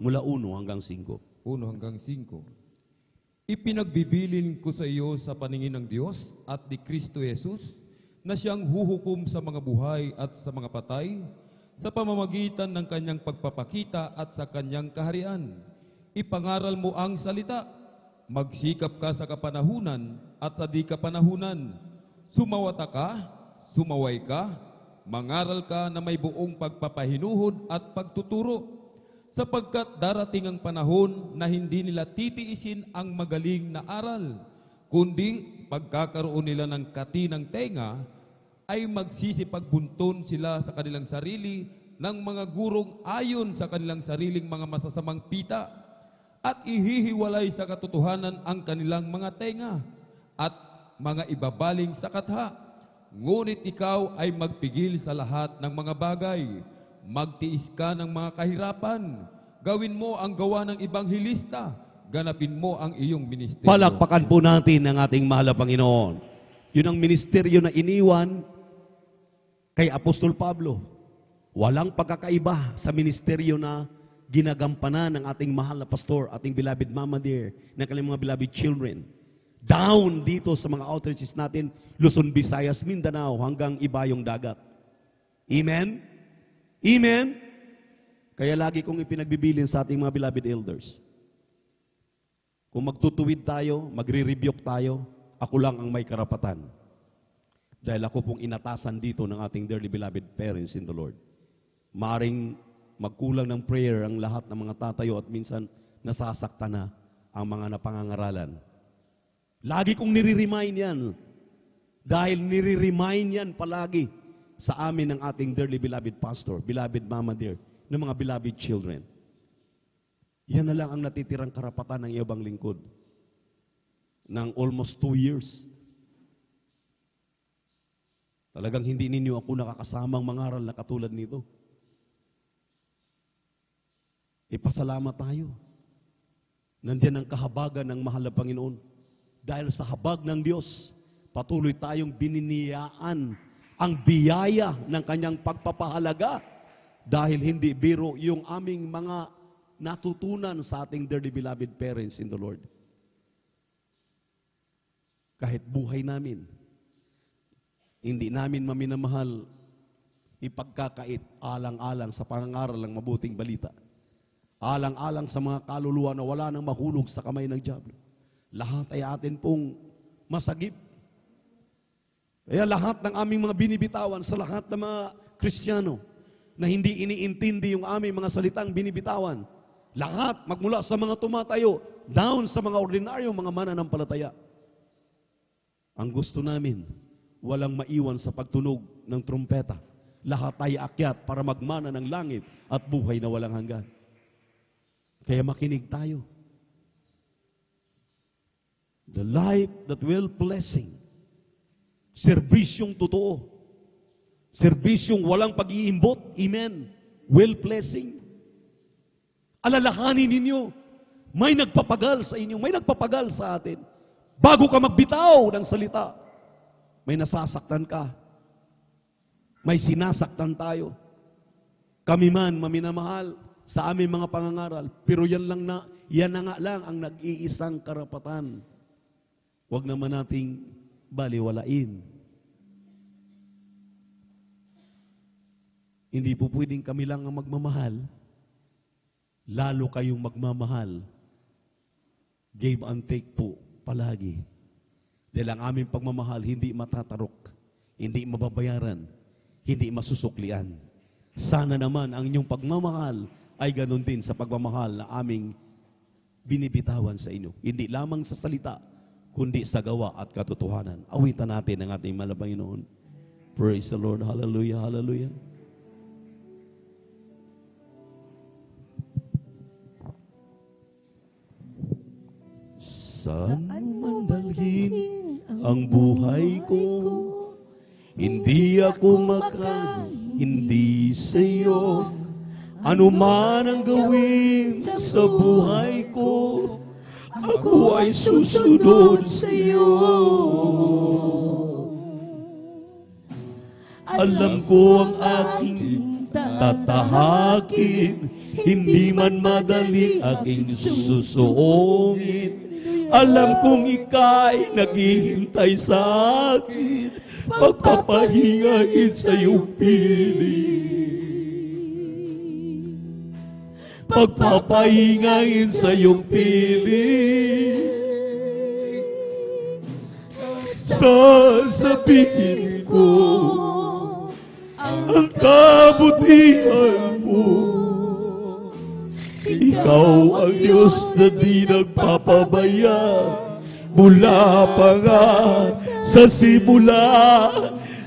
B: Mula 1 hanggang 5.
C: 1 hanggang 5. Ipinagbibilin ko sa iyo sa paningin ng Diyos at ni Kristo Jesus na siyang huhukom sa mga buhay at sa mga patay sa pamamagitan ng kanyang pagpapakita at sa kanyang kaharian. Ipangaral mo ang salita. Magsikap ka sa kapanahunan at sa di kapanahunan. Sumawata ka, sumaway ka, mangaral ka na may buong pagpapahinuhod at pagtuturo, sapagkat darating ang panahon na hindi nila titiisin ang magaling na aral, kundi pagkakaroon nila ng katinang tenga, ay magsisipagbunton sila sa kanilang sarili ng mga gurong ayon sa kanilang sariling mga masasamang pita, at ihihiwalay sa katotohanan ang kanilang mga tenga at mga ibabaling sa katha. Ngunit ikaw ay magpigil sa lahat ng mga bagay. Magtiis ka ng mga kahirapan. Gawin mo ang gawa ng ibanghilista. Ganapin mo ang iyong ministeryo.
B: Palakpakan po natin ang ating mahal na Panginoon. Yun ang ministeryo na iniwan kay Apostol Pablo. Walang pagkakaiba sa ministeryo na ginagampanan ng ating mahal na pastor, ating beloved Mama Dear, ng kanilang mga beloved children. Down dito sa mga outreaches natin, Luzon, Visayas, Mindanao, hanggang Ibayong Dagat. Amen? Amen? Kaya lagi kong ipinagbibilin sa ating mga beloved elders. Kung magtutuwid tayo, magre-rebuke tayo, ako lang ang may karapatan. Dahil ako pong inatasan dito ng ating dearly beloved parents in the Lord. Maaring magkulang ng prayer ang lahat ng mga tatayo at minsan nasasaktan na ang mga napangangaralan. Lagi kong nire-remind yan. Dahil nire-remind yan palagi sa amin ng ating dearly beloved pastor, beloved Mama Dear, ng mga beloved children. Yan na lang ang natitirang karapatan ng iyong lingkod. Ng almost 2 years. Talagang hindi ninyo ako nakakasamang mangaral na katulad nito. Ipasalamat tayo. Nandiyan ang kahabagan ng mahal na Panginoon. Dahil sa habag ng Diyos, patuloy tayong bininiyaan ang biyaya ng kanyang pagpapahalaga. Dahil hindi biro yung aming mga natutunan sa ating dearly beloved parents in the Lord. Kahit buhay namin, hindi namin maminamahal, ipagkakait alang-alang sa pangangaral ng mabuting balita. Alang-alang sa mga kaluluwa na wala nang mahulog sa kamay ng dyablo. Lahat ay atin pong masagip. Kaya lahat ng aming mga binibitawan sa lahat ng mga Kristiyano na hindi iniintindi yung aming mga salitang binibitawan, lahat magmula sa mga tumatayo, down sa mga ordinaryong mga mananampalataya. Ang gusto namin, walang maiwan sa pagtunog ng trumpeta. Lahat ay akyat para magmana ng langit at buhay na walang hanggan. Kaya makinig tayo. The life that will blessing. Serbisyong totoo. Serbisyong walang pag-iimbot. Amen. Will blessing. Alalahanin ninyo. May nagpapagal sa inyo. May nagpapagal sa atin. Bago ka magbitaw ng salita, may nasasaktan ka. May sinasaktan tayo. Kami man, maminamahal, sa aming mga pangangaral, pero yan na nga lang ang nag-iisang karapatan. Huwag naman nating baliwalain. Hindi po pwedeng kami lang ang magmamahal. Lalo kayong magmamahal. Give and take po palagi. Dahil ang aming pagmamahal hindi matatarok, hindi mababayaran, hindi masusuklian. Sana naman ang inyong pagmamahal ay ganun din sa pagmamahal na aming binibitawan sa inyo. Hindi lamang sa salita, kundi sa gawa at katotohanan. Awitan natin ang ating mahal na Panginoon. Praise the Lord. Hallelujah, hallelujah. Saan man dalhin ang buhay ko, hindi ako hindi sa iyo. Ano man ang gawin sa buhay ko, ako ay susunod sa iyo. Alam ko ang aking tatahakin, hindi man madali aking susuungin.
A: Alam kong ika'y naghihintay sa akin, pagpapahingain sa iyong piling. Pagpapahingain sa iyong piling. Sasabihin ko ang kabutihan mo. Ikaw ang Diyos na di nagpapabaya, mula pa nga sa simula,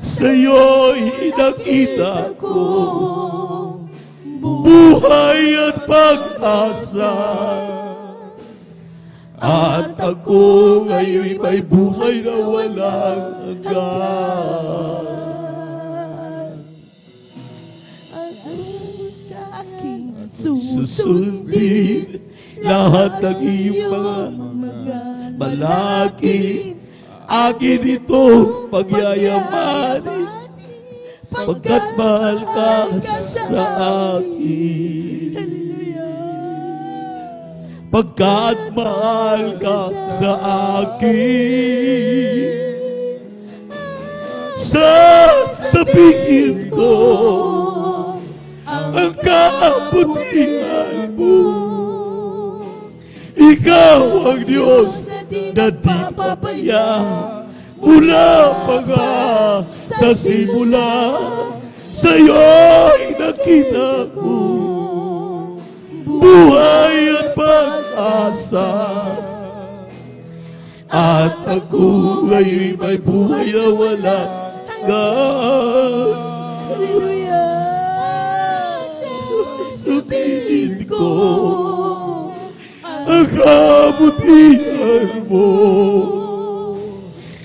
A: sa'yo'y nakita ko buhay at pag-asa. At ako ngayon may buhay na walang hanggan. Susundin lahat ng iyong mga malaki. Akin itong pagyayamanin, pagkat mahal ka sa akin. Pagkat mahal ka sa akin. Sasabihin ko ang kabutihan mo. Ikaw ang Diyos na di papaya, mula pa nga sa simula, sa'yo'y nakita ko buhay at pag-asa. At ako ngayon may buhay na wala hanggan.
D: Hallelujah! Sabihin ko
A: ang kabutihan mo.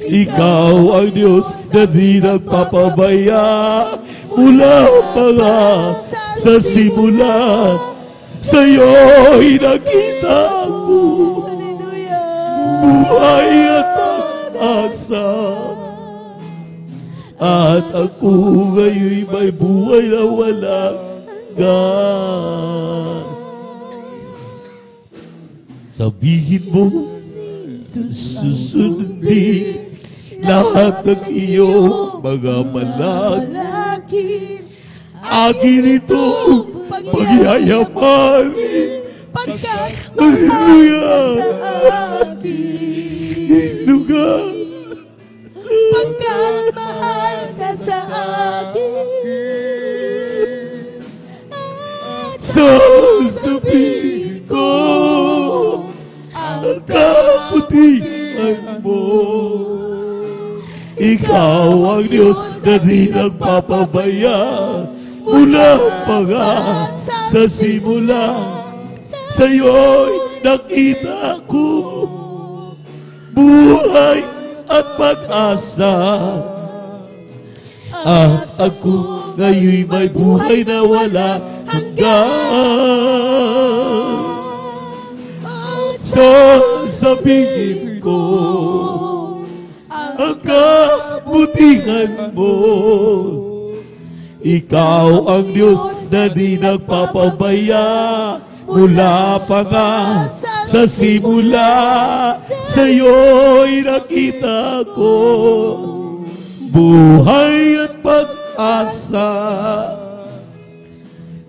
A: Ikaw ang Diyos na di nagpapabaya, mula pa nga sa simula, sa'yo'y nakita ko buhay at pag-asa. At ako ngayon may buhay na walang hanggan. Sabihin mo, susundin lahat ng iyong mga malaki. Akin itong pagyayamanin,
D: pagkat mahal ka sa akin.
A: Hallelujah.
D: Pagkat mahal ka sa akin.
A: Sasabihin ko ang kabutihan mo. Ikaw ang Diyos na di nagpapabaya, mula pa nga sa simula, sa'yo'y nakita ko buhay at pag-asa. At ako ngayon may buhay na wala hanggan. Sasabihin ko ang kabutihan mo. Ikaw ang Diyos na di nagpapabaya, mula pa nga sa simula, sa'yo'y nakita ko buhay at pag-asa.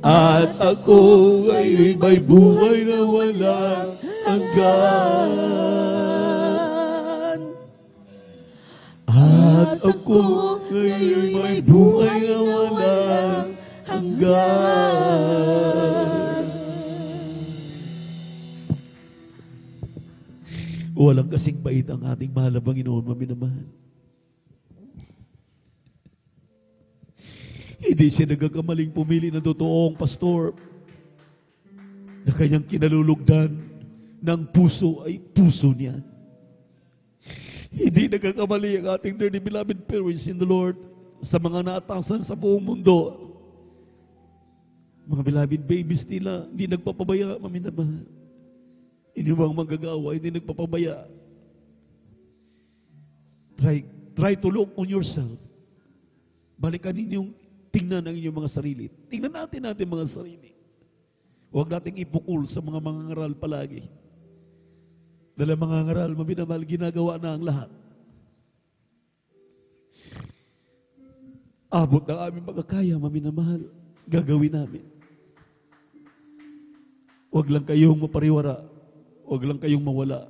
A: At ako ngayon may buhay na walang hanggan. At ako ngayon may buhay na walang hanggan. Walang kasing bait ang ating mahal na Panginoon, maminamahal. Hindi siya nagkakamaling pumili ng totoong pastor na kanyang kinalulugdan ng puso ay puso niya. Hindi nagkakamali ang ating dearly beloved parents in the Lord sa mga naatasan sa buong mundo. Mga beloved babies nila, hindi nagpapabaya, maminamahal. Inyong manggagawa, hindi nagpapabaya. Try to look on yourself. Balikan ninyong tingnan ang inyong mga sarili. Tingnan natin mga sarili. Huwag nating ipukul sa mga mangangaral palagi.
B: Dahil ang mga ngaral, maminamahal, ginagawa na ang lahat. Abot ng aming magkakaya, maminamahal, gagawin namin. Huwag lang kayong mapariwara, huwag lang kayong mawala.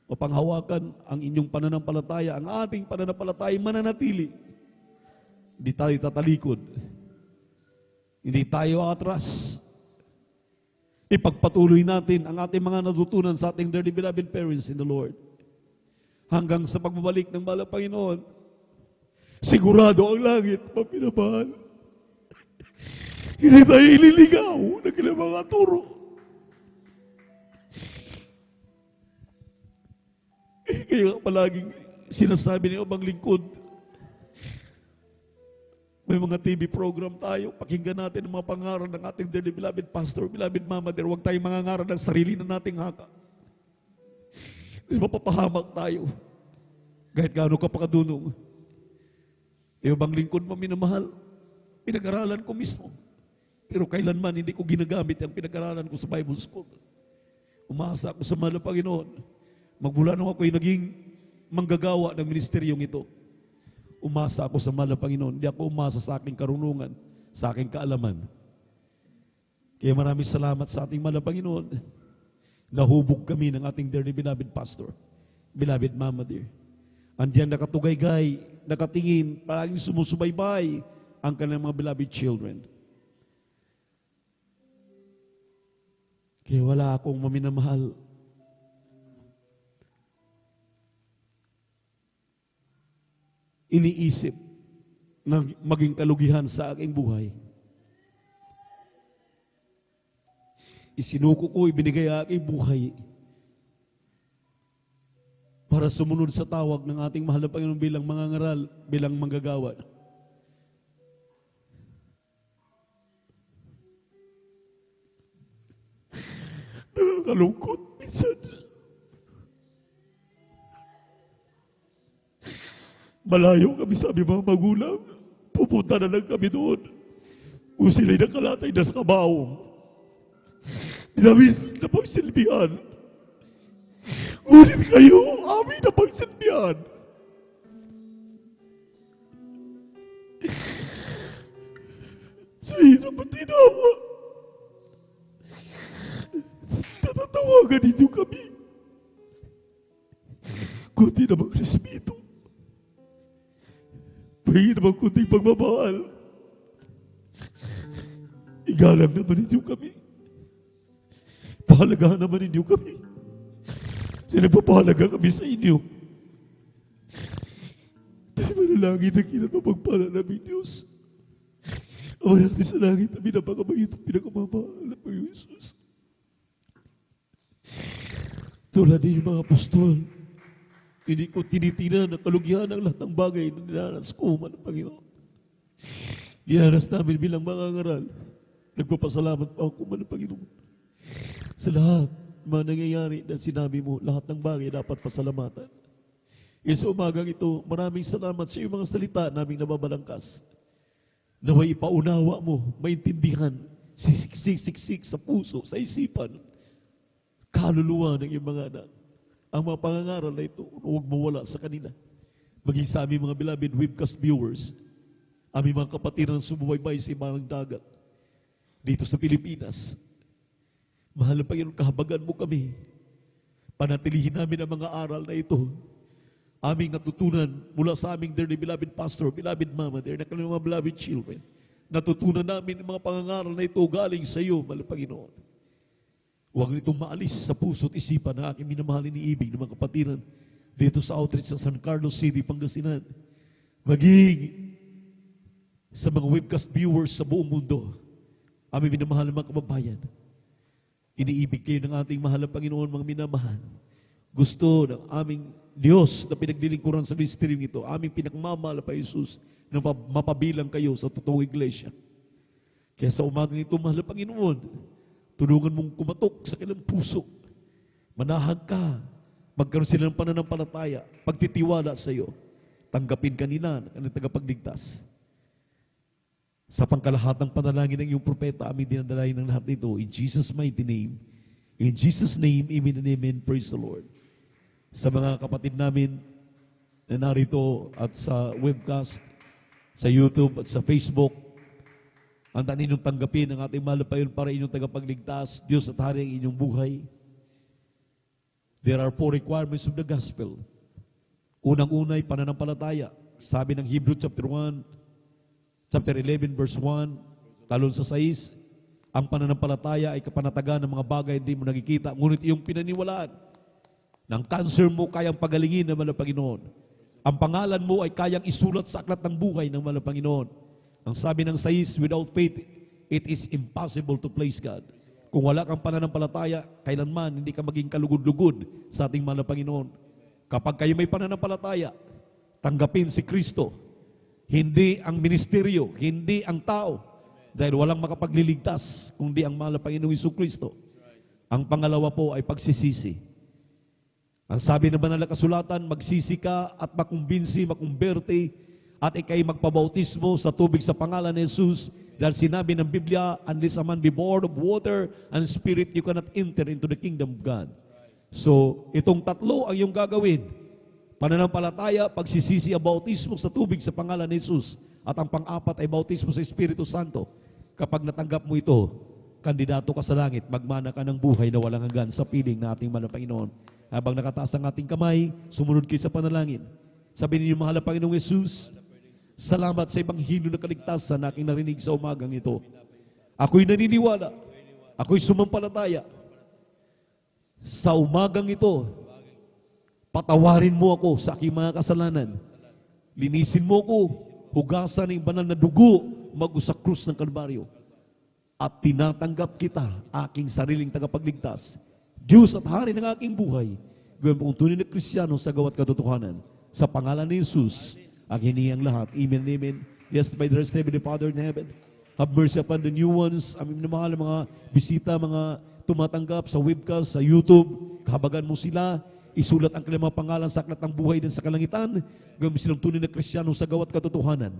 B: Mapanghawakan ang inyong pananampalataya, ang ating pananampalataya mananatili. Hindi tayo tatalikod. Hindi tayo atras. Ipagpatuloy natin ang ating mga natutunan sa ating dearly beloved parents in the Lord. Hanggang sa pagbabalik ng mahal na Panginoon, sigurado ang langit, mapinamahal. Hindi tayo ililigaw ng kanilang mga turo. Kaya palaging sinasabi ni Obang Lingkod, may mga TV program tayo, pakinggan natin ang mga pangaral ng ating dearly beloved pastor, beloved mama dear, huwag tayong mangangaral ng sarili na nating haka. Mapapahamak tayo. Kahit gaano ka pakadunong. Yung bang lingkod mo minamahal, pinag-aralan ko mismo. Pero kailanman hindi ko ginagamit ang pinag-aralan ko sa Bible School. Umaasa ako sa mahal na Panginoon. Magmula nung ako'y naging manggagawa ng ministeryong ito. Umasa ako sa mahal na Panginoon. Hindi ako umasa sa aking karunungan, sa aking kaalaman. Kaya maraming salamat sa ating mahal na Panginoon. Nahubog kami ng ating dearly beloved pastor, beloved mama dear. Andiyan nakatugaygay, nakatingin, palaging sumusubaybay ang kanilang mga beloved children. Kaya wala akong maminamahal. Iniisip na maging kalugihan sa aking buhay. Isinuko ko, ibinigay ang aking buhay para sumunod sa tawag ng ating mahal na Panginoon bilang mangangaral, bilang manggagawa. Nakakalungkot minsan. Malayo kami sa aming mga magulang. Pupunta na lang kami doon. Kung sila'y nakalatay na sa kabaong. Di namin napagsilbihan. Ngunit kayo, amin napagsilbihan. Sa hirap at tinawa. Natatawagan ninyo kami. Kunti namang respeto. Pahingi naman kunting pagmamahal. Igalang naman ninyo kami. Pahalagahan naman ninyo kami. Nagpapahalaga kami sa inyo. Dahil manalangin na kinat mapagpala namin Diyos. Ama namin sa langit, namin napakabait at pinakamamahal na Panginoon Jesus. Tulad din yung mga apostol, hindi ko tinitinan ang kalugihan ng lahat ng bagay na niranas ko, man ang Panginoon. Dinanas namin bilang mga ngaral. Nagpapasalamat pa ako, man ang Panginoon. Sa lahat, mga nangyayari na sinabi mo, lahat ng bagay dapat pasalamatan. Kaya sa umagang ito, maraming salamat sa iyong mga salita naming nababalangkas. Naway ipaunawa mo, maintindihan, siksik sa puso, sa isipan, kaluluwa ng iyong mga anak. Ang mga pangangaral na ito, huwag mawala sa kanila. Maging sa aming mga beloved webcast viewers, aming mga kapatid na sumubaybay sa ibang dagat, dito sa Pilipinas. Mahal na Panginoon, kahabagan mo kami. Panatilihin namin ang mga aral na ito. Aming natutunan mula sa aming dearly beloved pastor, beloved mama, dear, na kanilang mga beloved children. Natutunan namin ang mga pangangaral na ito galing sa iyo, mahal na Panginoon. Huwag nitong maalis sa puso at isipan na aking minamahal iniibig ng mga kapatiran dito sa outreach sa San Carlos City, Pangasinan. Maging sa mga webcast viewers sa buong mundo, aming minamahal ng mga kababayan. Iniibig kayo ng ating mahal na Panginoon, mga minamahal. Gusto ng aming Diyos na pinaglilingkuran sa ministeryong ito, aming pinakmamahal pa Jesus, na mapabilang kayo sa totoong iglesia. Kaya sa umagang ito, mahal na Panginoon, tulungan mong kumatok sa kanilang puso. Manahag ka, magkaroon sila ng pananampalataya, pagtitiwala sa iyo, tanggapin kanila ng kanilang tagapagligtas. Sa pangkalahatang panalangin ng iyong propeta, aming dinadalain ng lahat nito. In Jesus' mighty name,
E: In Jesus' name, amen and amen. Praise the Lord. Sa mga kapatid namin na narito at sa webcast, sa YouTube at sa Facebook, handa ninyong tanggapin ang ating mahal na Panginoon para inyong tagapagligtas, Diyos at Hari ang inyong buhay. There are 4 requirements of the gospel. Unang-una ay pananampalataya. Sabi ng Hebrew chapter 1, chapter 11 verse 1, talon sa 6, ang pananampalataya ay kapanatagan ng mga bagay hindi mo nakikita, ngunit iyong pinaniwalaan. Ng cancer mo kayang pagalingin ng mahal na Panginoon. Ang pangalan mo ay kayang isulat sa aklat ng buhay ng mahal na Panginoon. Ang sabi ng 6, without faith, it is impossible to please God. Kung wala kang pananampalataya, kailanman hindi ka maging kalugod-lugod sa ating mahal na Panginoon. Kapag kayo may pananampalataya, tanggapin si Kristo. Hindi ang ministeryo, hindi ang tao. Dahil walang makapagliligtas kundi ang mahal na Panginoong Jesucristo. Ang pangalawa po ay pagsisisi. Ang sabi ng banal na kasulatan, magsisi ka at makumbinsi, makumberte, at ikay magpabautismo sa tubig sa pangalan ni Jesus. Dahil sinabi ng Biblia, unless a man be born of water and spirit, you cannot enter into the kingdom of God. So, itong tatlo ang iyong gagawin. Pananampalataya, pagsisisi, ang bautismo sa tubig sa pangalan ni Jesus. At ang pang-apat ay bautismo sa Espiritu Santo. Kapag natanggap mo ito, kandidato ka sa langit, magmana ka ng buhay na walang hanggan sa piling na ating mahal na Panginoon. Habang nakataas ang ating kamay, sumunod kayo sa panalangin. Sabihin niyo, mahal na Panginoong Jesus, salamat sa Ebanghelyo na kaligtasan na aking narinig sa umagang ito. Ako'y naniniwala, ako'y sumampalataya. Sa umagang ito, patawarin mo ako sa aking mga kasalanan. Linisin mo ako, hugasan ng banal na dugo, sa krus ng Kalbaryo. At tinatanggap kita, aking sariling tagapagligtas. Diyos at Hari ng aking buhay, gawin mo kong tunay na Kristiyano sa gawat katotohanan. Sa pangalan ni Jesus, ang hinihang lahat. Amen, amen. Yes, by the rest of the Father in heaven, have mercy upon the new ones. Aming namahal, mga bisita, mga tumatanggap sa webcast, sa YouTube. Kahabagan mo sila. Isulat ang kanilang mga pangalan sa aklat ng buhay din sa kalangitan. Gawin mo silang tunay na Kristiyano sa gawat katotohanan.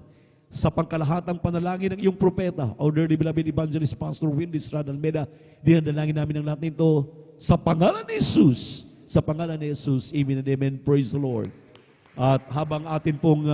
E: Sa pangkalahatang panalangin ng iyong propeta, our dearly beloved evangelist, Pastor Wendy Estrada Almeida, dinadalangin namin ang lahat nito sa pangalan ni Jesus. Sa pangalan ni Jesus. Amen and amen. Praise the Lord. At habang atin pong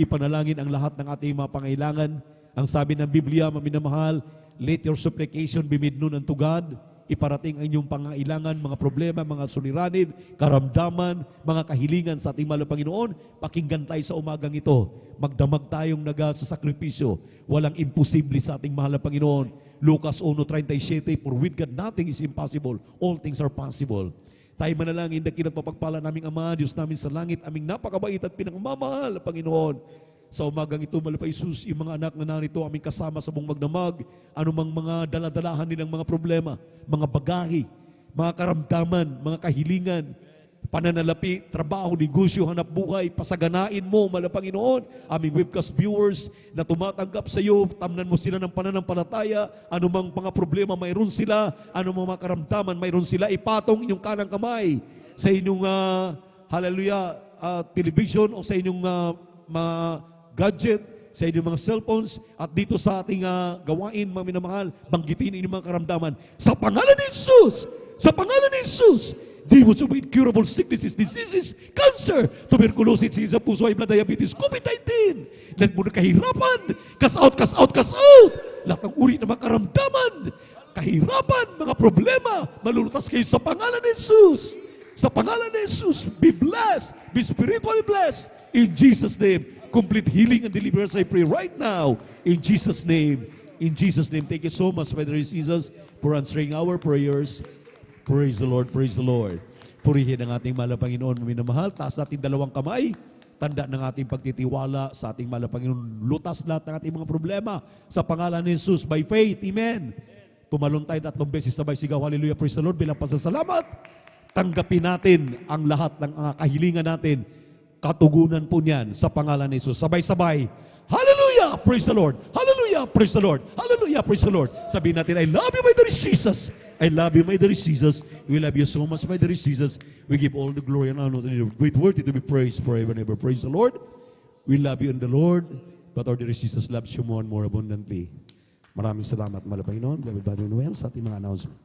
E: ipanalangin ang lahat ng ating mga pangailangan, ang sabi ng Biblia, maminamahal, let your supplication be made known unto God. Iparating ang inyong pangailangan, mga problema, mga suliranin, karamdaman, mga kahilingan sa ating mahal na Panginoon. Pakinggan tayo sa umagang ito. Magdamag tayong nagsasakripisyo. Walang imposible sa ating mahal na Panginoon. Lucas 1:37, for with God nothing is impossible. All things are possible. Tayo manalangin, dakilat mapagpala naming Ama, Diyos namin sa langit, aming napakabait at pinangmamahal na Panginoon. Sa umagang ito, mahal na Jesus, yung mga anak na narito, aming kasama sa buong magdamag, anumang mga daladalahan nilang mga problema, mga bagahe, mga karamdaman, mga kahilingan, pananalapi, trabaho, negosyo, hanap buhay, pasaganain mo, mahal na Panginoon, aming webcast viewers na tumatanggap sa iyo, tamnan mo sila ng pananampalataya, anumang mga problema mayroon sila, anumang mga karamdaman mayroon sila, ipatong inyong kanang kamay sa inyong hallelujah, television o sa inyong mga gadget, sa inyong mga cellphones, at dito sa ating gawain, mga minamahal, banggitin inyong mga karamdaman. Sa pangalan ni Jesus! Sa pangalan ni Jesus! Demons of incurable sicknesses, diseases, cancer, tuberculosis, sa puso, high blood, diabetes, COVID-19. Lahat mo na kahirapan. Cast out, cast out, cast out. Lahat ng uri ng mga karamdaman, kahirapan, mga problema, malulutas kayo sa pangalan ni Jesus. Sa pangalan ni Jesus, be blessed, be spiritually blessed. In Jesus' name, complete healing and deliverance, I pray right now. In Jesus' name. In Jesus' name. Thank you so much, Father Jesus, for answering our prayers. Praise the Lord, praise the Lord. Purihin ang ating mahal na Panginoon, minamahal. Taas natin dalawang kamay. Tanda ng ating pagtitiwala sa ating mahal na Panginoon. Lutas lahat ng ating mga problema sa pangalan ni Jesus by faith. Amen. Tumalon tayo 3 beses sabay sigaw. Hallelujah, praise the Lord. Bilang pasasalamat, tanggapin natin ang lahat ng kahilingan natin. Katugunan po niyan sa pangalan ni Jesus. Sabay-sabay. Hallelujah! Praise the Lord! Hallelujah! Praise the Lord! Hallelujah! Praise the Lord! Sabihin natin, I love you, my dear Jesus! I love you, my dear Jesus! We love you so much, my dear Jesus! We give all the glory and honor to you. Great worthy to be praised forever and ever. Praise the Lord! We love you in the Lord, but our dear Jesus loves you more and more abundantly. Maraming salamat, mahal na Panginoon. Everybody well sa ating mga announcement.